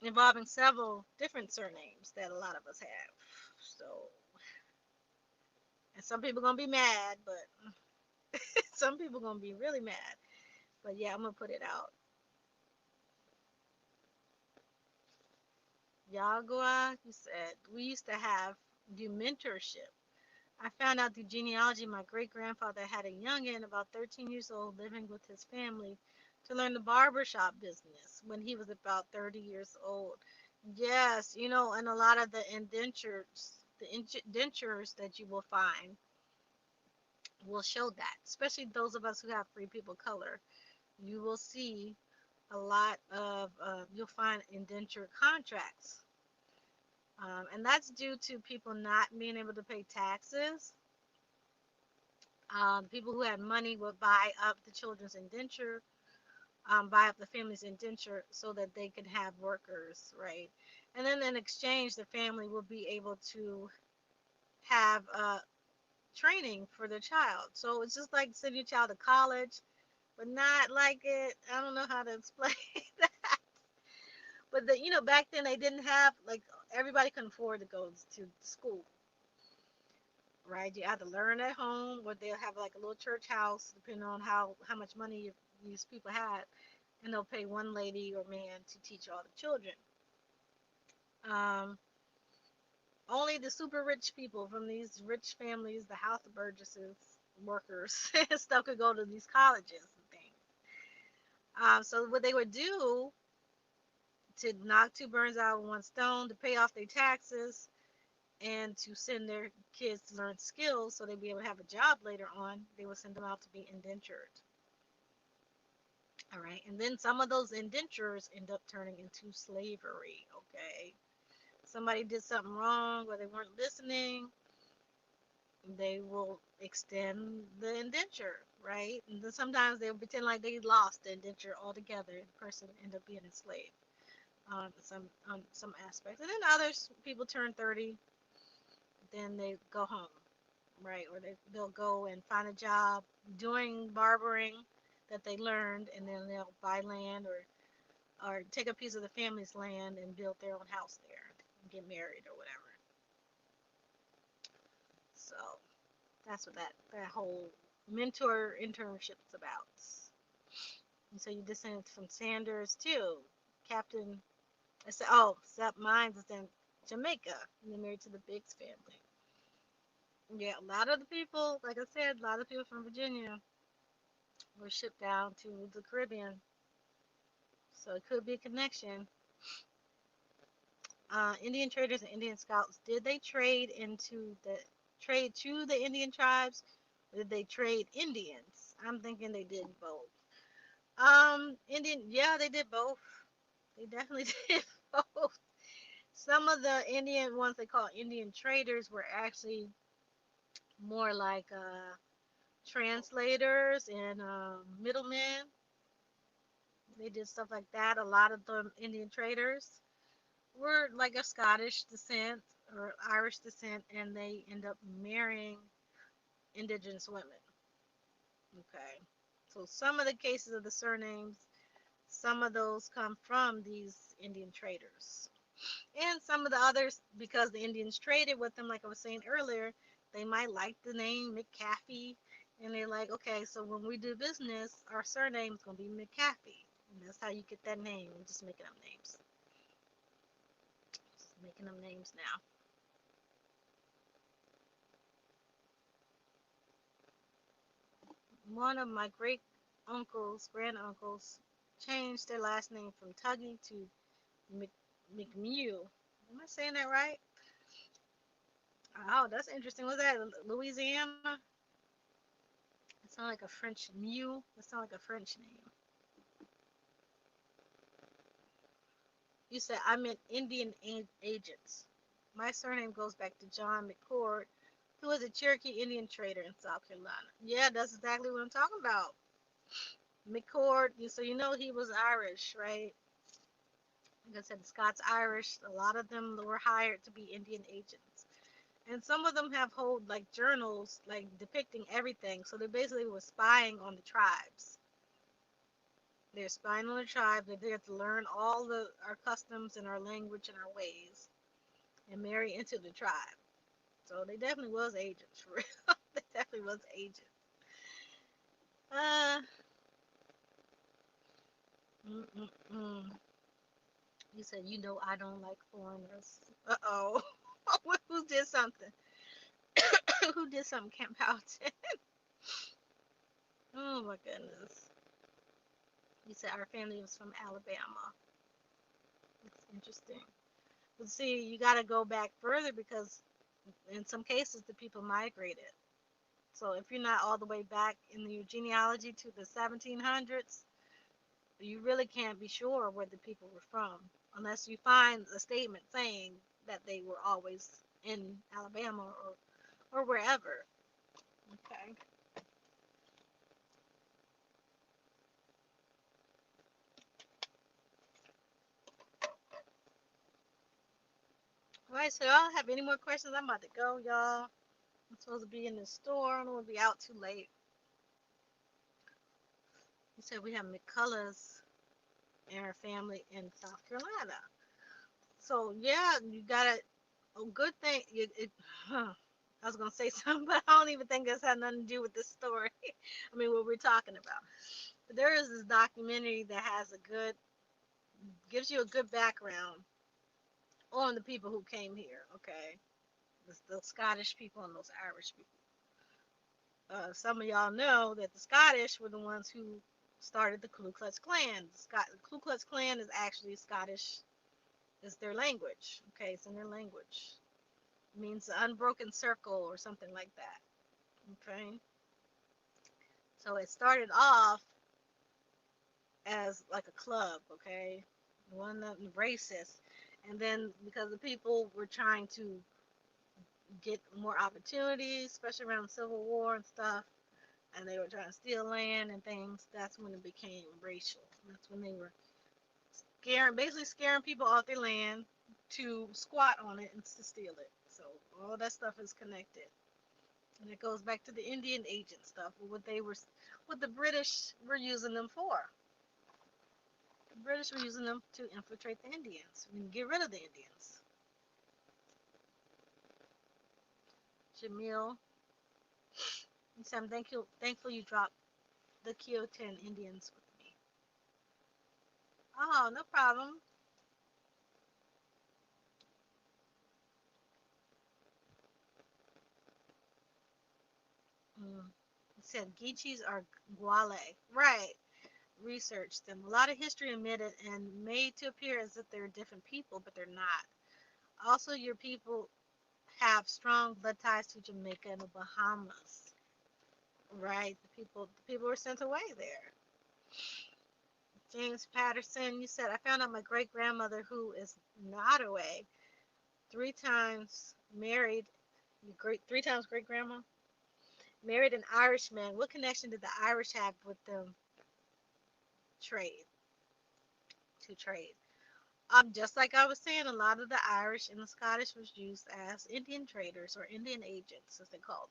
involving several different surnames that a lot of us have. So, and some people gonna be mad, but some people gonna be really mad. But yeah, I'm gonna put it out. Yagua, you said we used to do mentorship. I found out through genealogy my great grandfather had a youngin about 13 years old living with his family to learn the barbershop business when he was about 30 years old. Yes, and a lot of the indentures that you will find will show that, especially those of us who have free people of color. You will see a lot of, you'll find indenture contracts. And that's due to people not being able to pay taxes. People who had money would buy up the children's indenture, buy up the family's indenture so that they could have workers, right? And then in exchange, the family will be able to have training for their child. So it's just like sending your child to college, but not like it. I don't know how to explain that. But back then they didn't have like everybody couldn't afford to go to school, right? You had to learn at home, or they'll have like a little church house, depending on how much money these people had, and they'll pay one lady or man to teach all the children. Um, Only the super rich people from these rich families, the House of Burgesses, workers, and stuff could go to these colleges and things. So what they would do to knock two birds out with one stone, to pay off their taxes, and to send their kids to learn skills so they'd be able to have a job later on, they would send them out to be indentured. All right, and then some of those indentures end up turning into slavery. Okay, somebody did something wrong or they weren't listening, they will extend the indenture, right? And then sometimes they'll pretend like they lost the indenture altogether. The person end up being enslaved on some aspects, and then others people turn 30, then they go home, right? Or they'll go and find a job doing barbering that they learned, and then they'll buy land or take a piece of the family's land and build their own house there and get married or whatever. So that's what that whole mentor internship is about. And so you descended from Sanders too, Captain. I said, oh, except mine's is in Jamaica, and they're married to the Biggs family. Yeah, a lot of the people, like I said, a lot of people from Virginia were shipped down to the Caribbean. So it could be a connection. Indian traders and Indian scouts, did they trade to the Indian tribes, or did they trade Indians? I'm thinking they did both. Indian, yeah, they did both. They definitely did both. Some of the Indian ones they call Indian traders were actually more like translators and middlemen. They did stuff like that. A lot of the Indian traders were like of Scottish descent or Irish descent, and they end up marrying indigenous women. Okay. So some of the cases of the surnames, some of those come from these Indian traders. And some of the others, because the Indians traded with them, like I was saying earlier, they might like the name McCaffey. And they're like, okay, so when we do business, our surname is going to be McCaffey. And that's how you get that name. I'm just making up names. Just making up names now. One of my great uncles, granduncles, changed their last name from Tuggy to Mc, McMew. Am I saying that right? Oh, that's interesting. Was that Louisiana? It sounded like a French Mew. That sounded like a French name. You said I meant Indian agents. My surname goes back to John McCord, who was a Cherokee Indian trader in South Carolina. Yeah, that's exactly what I'm talking about. McCord, so you know he was Irish, right? Like I said, the Scots Irish, a lot of them were hired to be Indian agents. And some of them have whole like journals like depicting everything. So they basically were spying on the tribes. They're spying on the tribes. They're there to learn all the our customs and our language and our ways and marry into the tribe. So they definitely was agents for real. They definitely was agents. Uh, mm, mm, mm. You said you know I don't like foreigners. Uh oh. Who did something? Who did something, Camp Houghton? Oh my goodness. You said our family was from Alabama. That's interesting. But see, you got to go back further because in some cases the people migrated. So if you're not all the way back in your genealogy to the 1700s, you really can't be sure where the people were from unless you find a statement saying that they were always in Alabama or wherever. Okay. All right, so y'all have any more questions? I'm about to go, y'all. I'm supposed to be in the store. I don't want to be out too late. You said we have McCulloughs in our family in South Carolina. So yeah, you got a good thing. I was gonna say something, but I don't even think this had nothing to do with this story. I mean, what we're talking about. But there is this documentary that has a good, gives you a good background on the people who came here. Okay, the Scottish people and those Irish people. Some of y'all know that the Scottish were the ones who started the Ku Klux Klan. The Ku Klux Klan is actually Scottish. Is their language. Okay, it's in their language. It means the unbroken circle or something like that. Okay, so it started off as like a club. Okay, one of the racist, and then because the people were trying to get more opportunities, especially around the Civil War and stuff, and they were trying to steal land and things. That's when it became racial. That's when they were basically scaring people off their land to squat on it and to steal it. So all that stuff is connected, and it goes back to the Indian agent stuff, what the British were using them for. The British were using them to infiltrate the Indians and get rid of the Indians. Jamil, he said, I'm thankful you dropped the Kyoto Indians with me. Oh, no problem. Mm. He said Geechees are Guale. Right. Research them. A lot of history admitted and made to appear as if they're different people, but they're not. Also, your people have strong blood ties to Jamaica and the Bahamas. Right. The people were sent away there. James Patterson, you said, I found out my great grandmother, who is not away, 3 times married, great 3 times great grandma, married an Irishman. What connection did the Irish have with them trade to trade? Just like I was saying, a lot of the Irish and the Scottish was used as Indian traders or Indian agents, as they called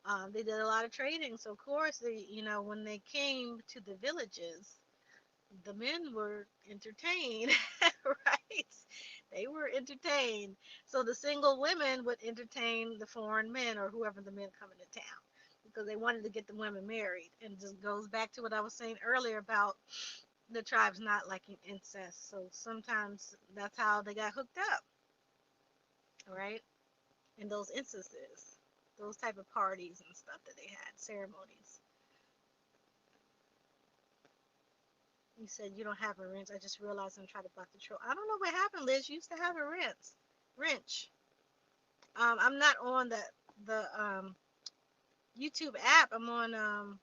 them. They did a lot of trading, so of course, when they came to the villages, the men were entertained, right? They were entertained. So the single women would entertain the foreign men or whoever the men coming to town because they wanted to get the women married. And it just goes back to what I was saying earlier about the tribes not liking incest. So sometimes that's how they got hooked up, right? In those instances, those type of parties and stuff that they had, ceremonies. You said you don't have a wrench. I just realized I'm trying to block the troll. I don't know what happened, Liz. You used to have a wrench. Wrench. I'm not on the YouTube app. I'm on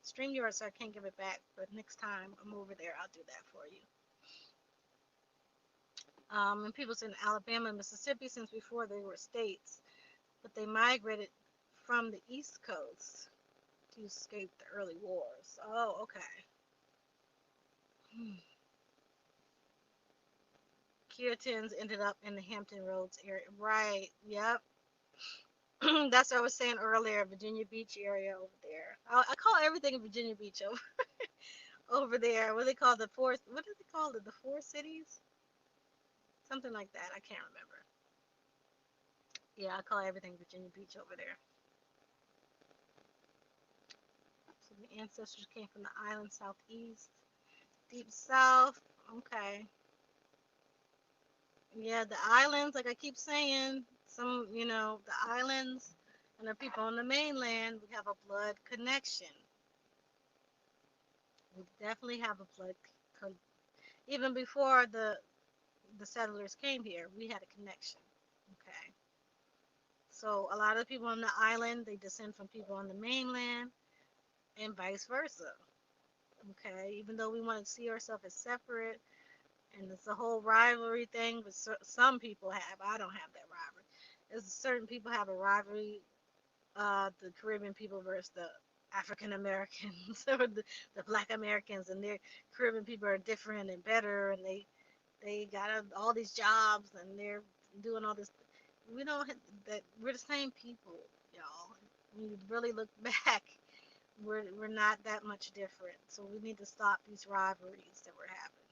StreamYard, so I can't give it back. But next time I'm over there, I'll do that for you. And people's in Alabama and Mississippi since before they were states, but they migrated from the East Coast to escape the early wars. Oh, okay. Puritans ended up in the Hampton Roads area. Right. Yep. That's what I was saying earlier. Virginia Beach area over there. I call everything Virginia Beach over there. What do they call the four? What do they call it? The four cities? Something like that. I can't remember. Yeah, I call everything Virginia Beach over there. So the ancestors came from the island southeast, deep south. Okay. Yeah, the islands, like I keep saying, the islands and the people on the mainland, we have a blood connection. We definitely have a even before the settlers came here, we had a connection. Okay. So a lot of people on the island, they descend from people on the mainland and vice versa. Okay. Even though we want to see ourselves as separate, and it's a whole rivalry thing, but some people have. I don't have that rivalry. There's certain people have a rivalry, the Caribbean people versus the African Americans or the Black Americans, and their Caribbean people are different and better, and they got all these jobs and they're doing all this. We don't that we're the same people, y'all. When you really look back, we're not that much different. So we need to stop these rivalries that we're having.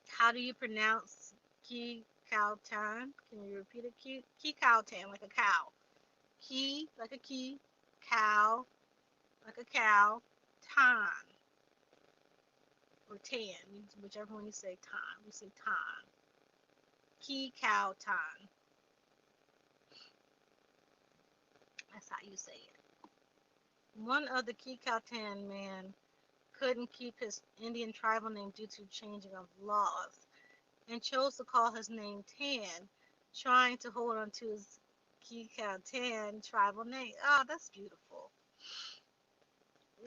How do you pronounce Ki Cow Tan? Can you repeat it? Ki Cow Tan, like a cow. Ki, like a key. Cow, like a cow. Tan, or tan. Whichever one you say, tan. We say tan. Ki Cow Tan. That's how you say it. One of the Ki Cow Tan man couldn't keep his Indian tribal name due to changing of laws, and chose to call his name Tan, trying to hold on to his Kika Tan tribal name. Oh, that's beautiful.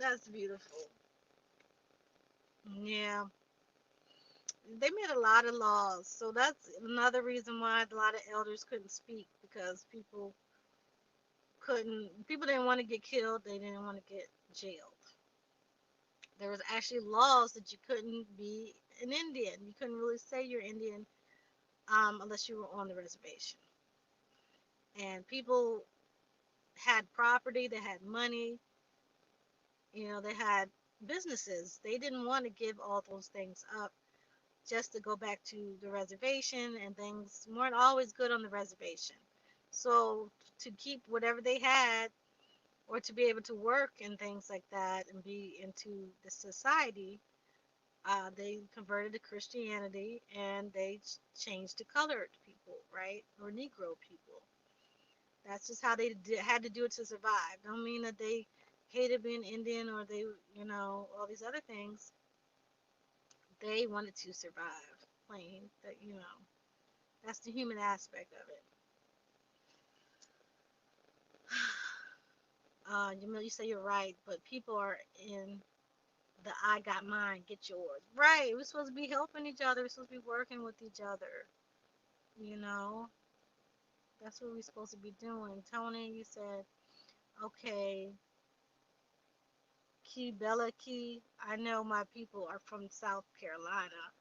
That's beautiful. Yeah, they made a lot of laws, so that's another reason why a lot of elders couldn't speak because people didn't want to get killed, they didn't want to get jailed. There was actually laws that you couldn't be an Indian. You couldn't really say you're Indian unless you were on the reservation. And people had property, they had money, they had businesses. They didn't want to give all those things up just to go back to the reservation, and things weren't always good on the reservation. So to keep whatever they had or to be able to work and things like that and be into the society, they converted to Christianity and they changed to colored people, right? Or Negro people. That's just how they had to do it to survive. Don't mean that they hated being Indian or they, all these other things. They wanted to survive, plain. That's the human aspect of it. You say you're right, but people are in the I got mine, get yours. Right. We're supposed to be helping each other. We're supposed to be working with each other. You know, that's what we're supposed to be doing. Tony, you said, okay, Key Bella Key. I know my people are from South Carolina,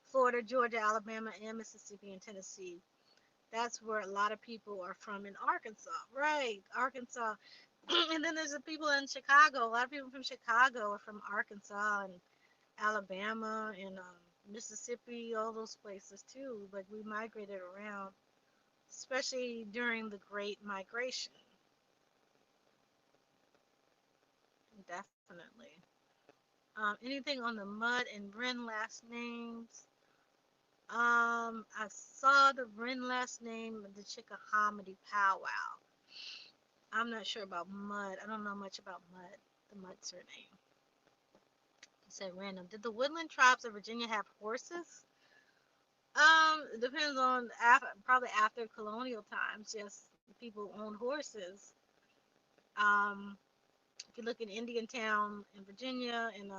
Florida, Georgia, Alabama, and Mississippi and Tennessee. That's where a lot of people are from in Arkansas. Right. Arkansas. And then there's the people in Chicago. A lot of people from Chicago are from Arkansas and Alabama and Mississippi, all those places too. Like we migrated around, especially during the Great Migration. Definitely. Anything on the Mud and Ren last names? I saw the Ren last name of the Chickahominy powwow. I'm not sure about Mud. I don't know much about Mud, the Mud surname. You said random. Did the Woodland tribes of Virginia have horses? It depends on probably after colonial times. Yes, people owned horses. Um, if you look in Indiantown in Virginia and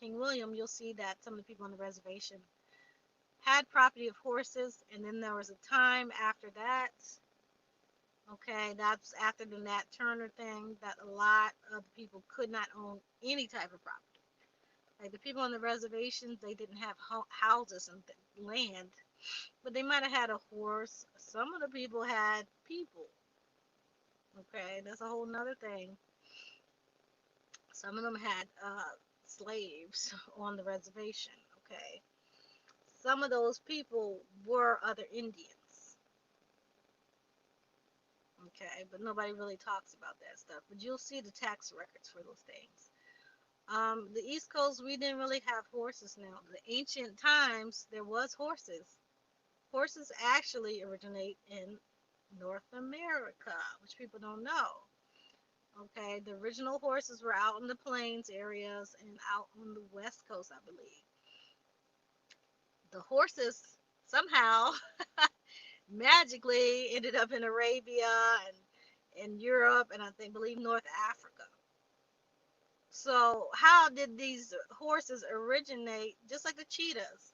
King William, you'll see that some of the people on the reservation had property of horses, and then there was a time after that. Okay, that's after the Nat Turner thing that a lot of the people could not own any type of property. Like the people on the reservations, they didn't have houses and land, but they might have had a horse. Some of the people had people. Okay, that's a whole nother thing. Some of them had slaves on the reservation. Okay, some of those people were other Indians. Okay, but nobody really talks about that stuff. But you'll see the tax records for those things. The East Coast, we didn't really have horses now. The ancient times, there was horses. Horses actually originate in North America, which people don't know. Okay, the original horses were out in the plains areas and out on the West Coast, I believe. The horses somehow magically ended up in Arabia and in Europe and I think believe North Africa. So how did these horses originate, just like the cheetahs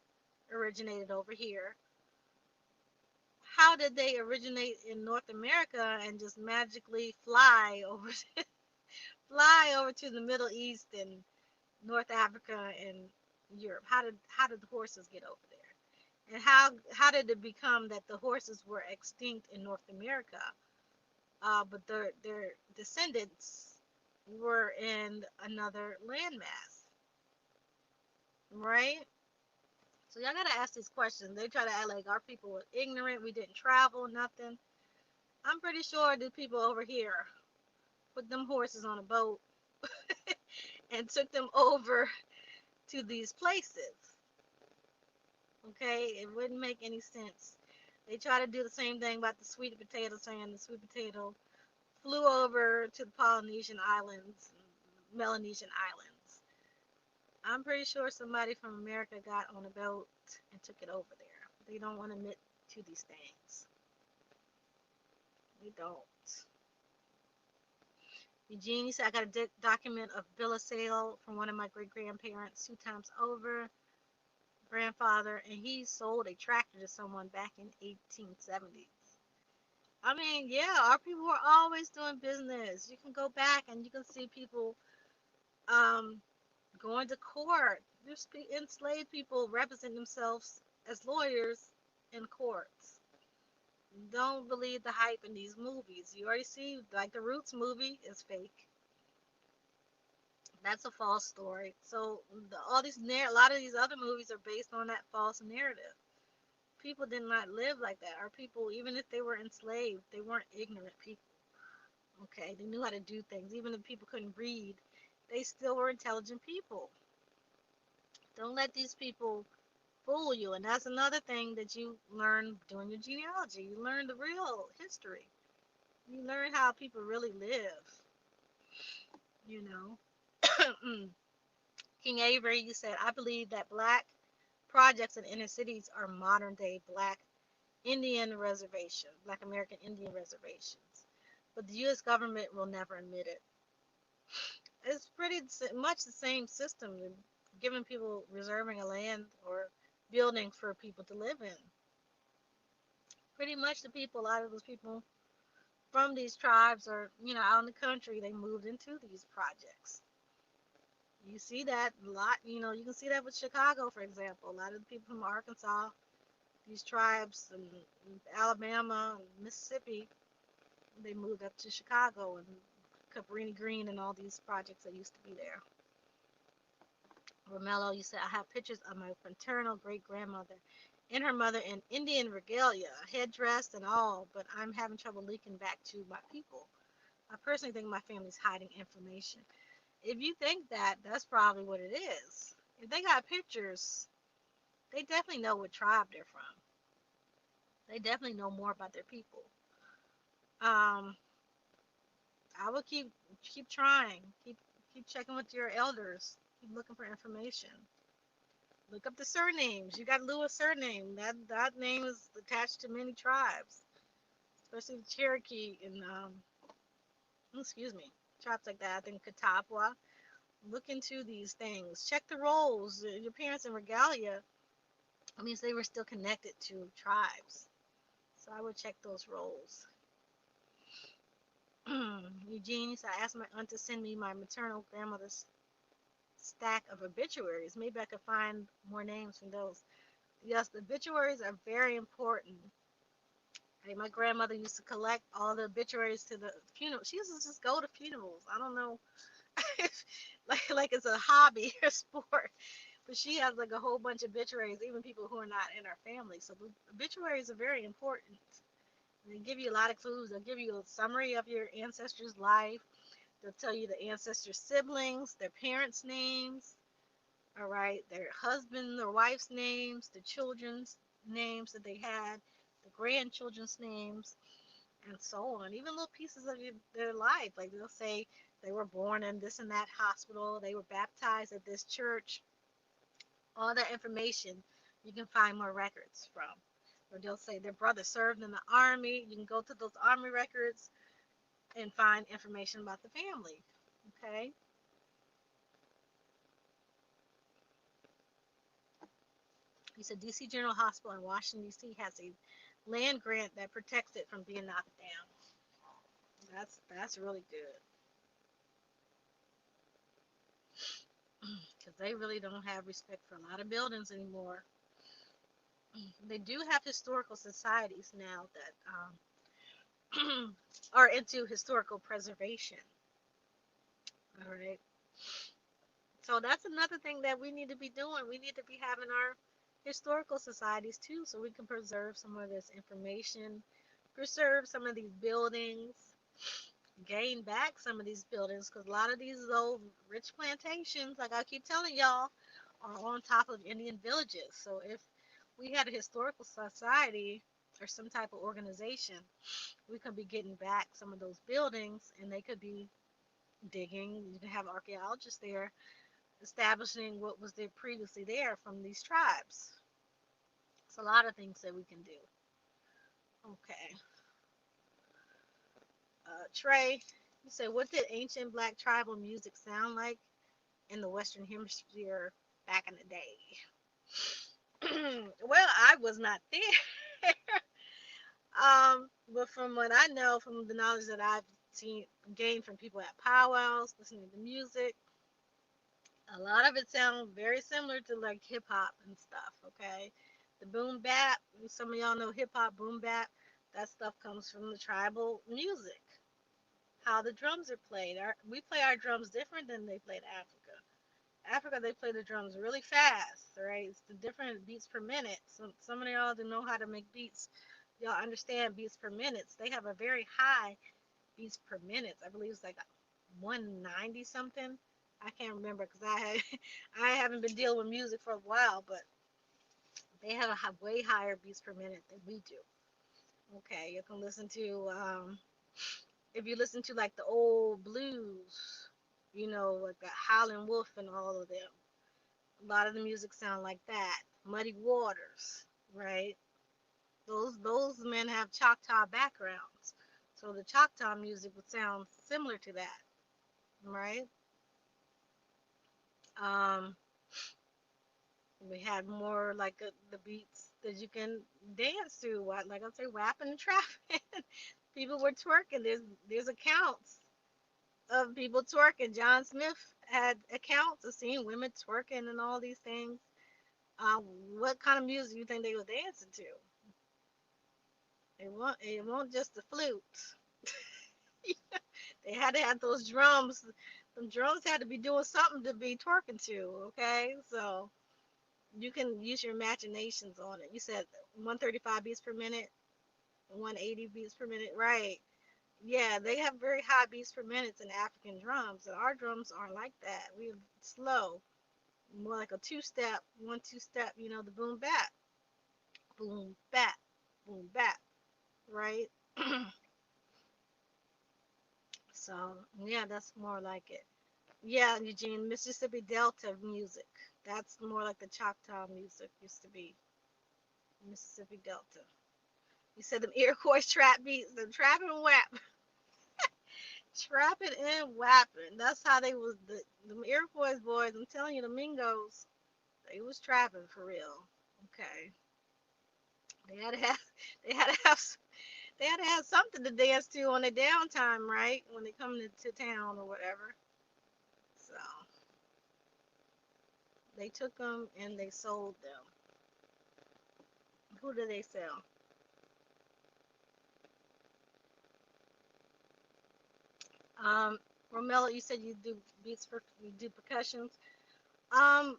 originated over here? How did they originate in North America and just magically fly over to the Middle East and North Africa and Europe? How did the horses get over there? And how did it become that the horses were extinct in North America, but their descendants were in another landmass, right? So y'all gotta ask these questions. They try to act like our people were ignorant, we didn't travel, nothing. I'm pretty sure the people over here put them horses on a boat and took them over to these places. Okay, it wouldn't make any sense. They try to do the same thing about the sweet potato, saying the sweet potato flew over to the Polynesian islands, Melanesian islands. I'm pretty sure somebody from America got on a boat and took it over there. They don't want to admit to these things. They don't. Eugene, you said I got a document of bill of sale from one of my great grandparents 2 times over. Grandfather, and he sold a tractor to someone back in 1870s. I mean, yeah, our people were always doing business. You can go back and you can see people um, going to court. There's enslaved people represent themselves as lawyers in courts. Don't believe the hype in these movies. You already see, like the Roots movie is fake. That's a false story. So all these a lot of these other movies are based on that false narrative. People did not live like that. Our people, even if they were enslaved, they weren't ignorant people. Okay, they knew how to do things. Even if people couldn't read, they still were intelligent people. Don't let these people fool you. And that's another thing that you learn doing your genealogy. You learn the real history. You learn how people really live. You know. King Avery, you said, I believe that black projects in inner cities are modern day black Indian reservations, black American Indian reservations. But the U.S. government will never admit it. It's pretty much the same system, giving people reserving a land or building for people to live in. Pretty much the people, a lot of those people from these tribes are, out in the country, they moved into these projects. You see that a lot, you can see that with Chicago, for example. A lot of the people from Arkansas, these tribes in Alabama and Mississippi, they moved up to Chicago and Cabrini Green and all these projects that used to be there. Romello, you said, I have pictures of my paternal great grandmother and her mother in Indian regalia, headdress and all, but I'm having trouble linking back to my people. I personally think my family's hiding information. If you think that, that's probably what it is. If they got pictures, they definitely know what tribe they're from. They definitely know more about their people. Um, I would keep trying, keep checking with your elders, keep looking for information. Look up the surnames. You got Lewis surname. That name is attached to many tribes, especially the Cherokee and excuse me, tribes like that. I think Catawba. Look into these things. Check the roles. Your parents in regalia, it means they were still connected to tribes. So I would check those roles. Eugene said, I asked my aunt to send me my maternal grandmother's stack of obituaries. Maybe I could find more names from those. Yes, the obituaries are very important. Hey, my grandmother used to collect all the obituaries to the funeral. She used to just go to funerals. I don't know, like it's a hobby or sport, but she has like a whole bunch of obituaries, even people who are not in our family. So the obituaries are very important. They give you a lot of clues. They'll give you a summary of your ancestors' life. They'll tell you the ancestors' siblings, their parents' names, all right, their husband or wife's names, the children's names that they had, the grandchildren's names, and so on. Even little pieces of their life, like they'll say they were born in this and that hospital, they were baptized at this church. All that information you can find more records from. Or they'll say their brother served in the army. You can go to those army records and find information about the family. Okay. He said DC General Hospital in Washington, D.C. has a land grant that protects it from being knocked down. That's really good. Because they really don't have respect for a lot of buildings anymore. They do have historical societies now that are into historical preservation. All right. So that's another thing that we need to be doing. We need to be having our historical societies too, so we can preserve some of this information, preserve some of these buildings, gain back some of these buildings, because a lot of these old rich plantations, like I keep telling y'all, are on top of Indian villages. So if we had a historical society or some type of organization, we could be getting back some of those buildings, and they could be digging. You can have archaeologists there establishing what was there previously there from these tribes. It's a lot of things that we can do. Okay. Trey, you said, what did ancient black tribal music sound like in the Western Hemisphere back in the day? Well, I was not there. But from what I know, from the knowledge that I've seen gained from people at powwows, listening to music, a lot of it sounds very similar to like hip hop and stuff. Okay, the boom bap. Some of y'all know hip hop, boom bap. That stuff comes from the tribal music. How the drums are played. We play our drums different than they played Africa. Africa, they play the drums really fast, right? It's the different beats per minute. Some of y'all that know how to make beats, y'all understand beats per minute. They have a very high beats per minute. I believe it's like 190 something. I can't remember because I haven't been dealing with music for a while, but they have a way higher beats per minute than we do. Okay, you can listen to if you listen to like the old blues, like the Howlin' Wolf and all of them. A lot of the music sound like that. Muddy Waters, right? Those men have Choctaw backgrounds, so the Choctaw music would sound similar to that. right? Um, we had more like the beats that you can dance to. What, like I say, whapping and trapping. People were twerking. There's accounts of people twerking. John Smith had accounts of seeing women twerking and all these things. Uh, what kind of music you think they were dancing to? It won't just the flute. They had to have those drums. The drums had to be doing something to be twerking to. Okay, so you can use your imaginations on it. You said 135 beats per minute, 180 beats per minute, right? Yeah, they have very high beats per minute in African drums, and our drums aren't like that. We're slow, more like a two-step, 1-2 step. The boom bap, boom bap, boom bap, right? So yeah, that's more like it. Yeah, Eugene, Mississippi Delta music. That's more like the Choctaw music used to be. Mississippi Delta. You said them Iroquois trap beats, the trapping and whap, trapping and whapping. That's how they was the Iroquois boys. I'm telling you, the Mingos, they was trapping for real. Okay, they had to have, they had to have, they had to have something to dance to on their downtime, right? When they come to town or whatever. So they took them and they sold them. Who do they sell? Um, Romello, you said you do beats for you do percussions. Um,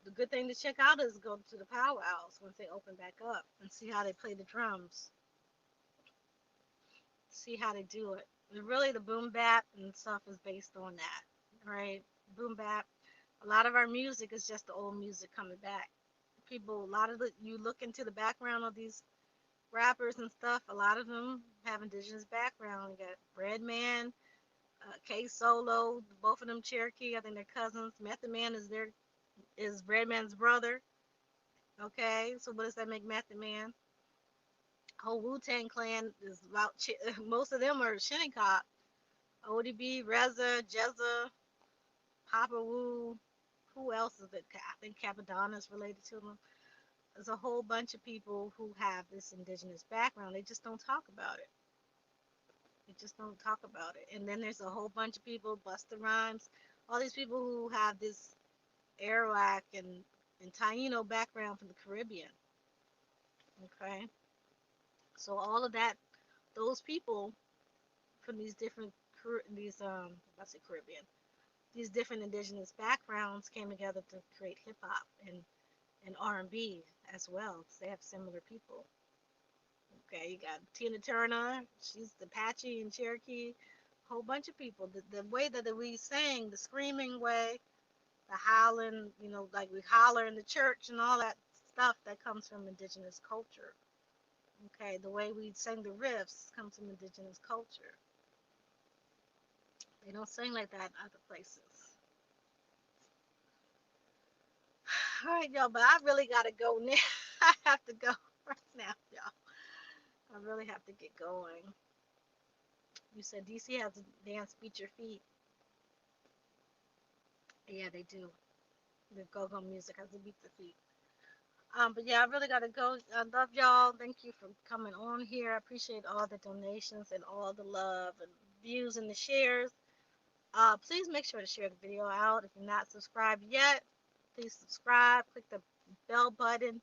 the good thing to check out is go to the powwows once they open back up and see how they play the drums, see how they do it. And really, the boom bap and stuff is based on that, right? Boom bap. A lot of our music is just the old music coming back. People, a lot of you look into the background of these rappers and stuff. A lot of them have indigenous background. You got Redman, K Solo, both of them Cherokee. I think they're cousins. Method Man is Redman's brother. Okay, so what does that make Method Man? Whole Wu Tang Clan is about most of them are Shinnecock. ODB, Reza, Jezza, Papa Wu. Who else is it? I think Capadonna is related to them. There's a whole bunch of people who have this indigenous background. They just don't talk about it. They just don't talk about it. And then there's a whole bunch of people, Busta Rhymes, all these people who have this Arawak and Taino background from the Caribbean. Okay, so all of that, those people from these different these I say Caribbean, these different indigenous backgrounds came together to create hip hop and R&B as well, because they have similar people. Okay, you got Tina Turner, she's the Apache and Cherokee, a whole bunch of people. The way that we sang, the screaming way, the howling, like we holler in the church and all that stuff that comes from indigenous culture. Okay, the way we sing the riffs comes from indigenous culture. They don't sing like that in other places. All right, y'all, but I really gotta go now. I have to go right now, y'all. I really have to get going. You said DC has a dance Beat Your Feet. Yeah, they do. The go-go music has to beat the feet. But yeah, I really gotta go. I love y'all. Thank you for coming on here. I appreciate all the donations and all the love and views and the shares. Please make sure to share the video out. If you're not subscribed yet, please subscribe. Click the bell button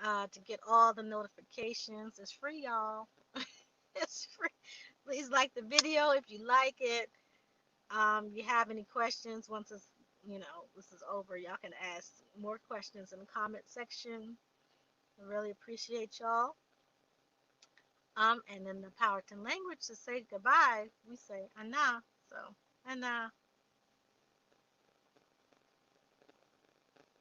to get all the notifications. It's free, y'all. It's free. Please like the video if you like it. You have any questions once this is over, y'all can ask more questions in the comment section. I really appreciate y'all. And in the Powhatan language to say goodbye, we say Ana. So Ana.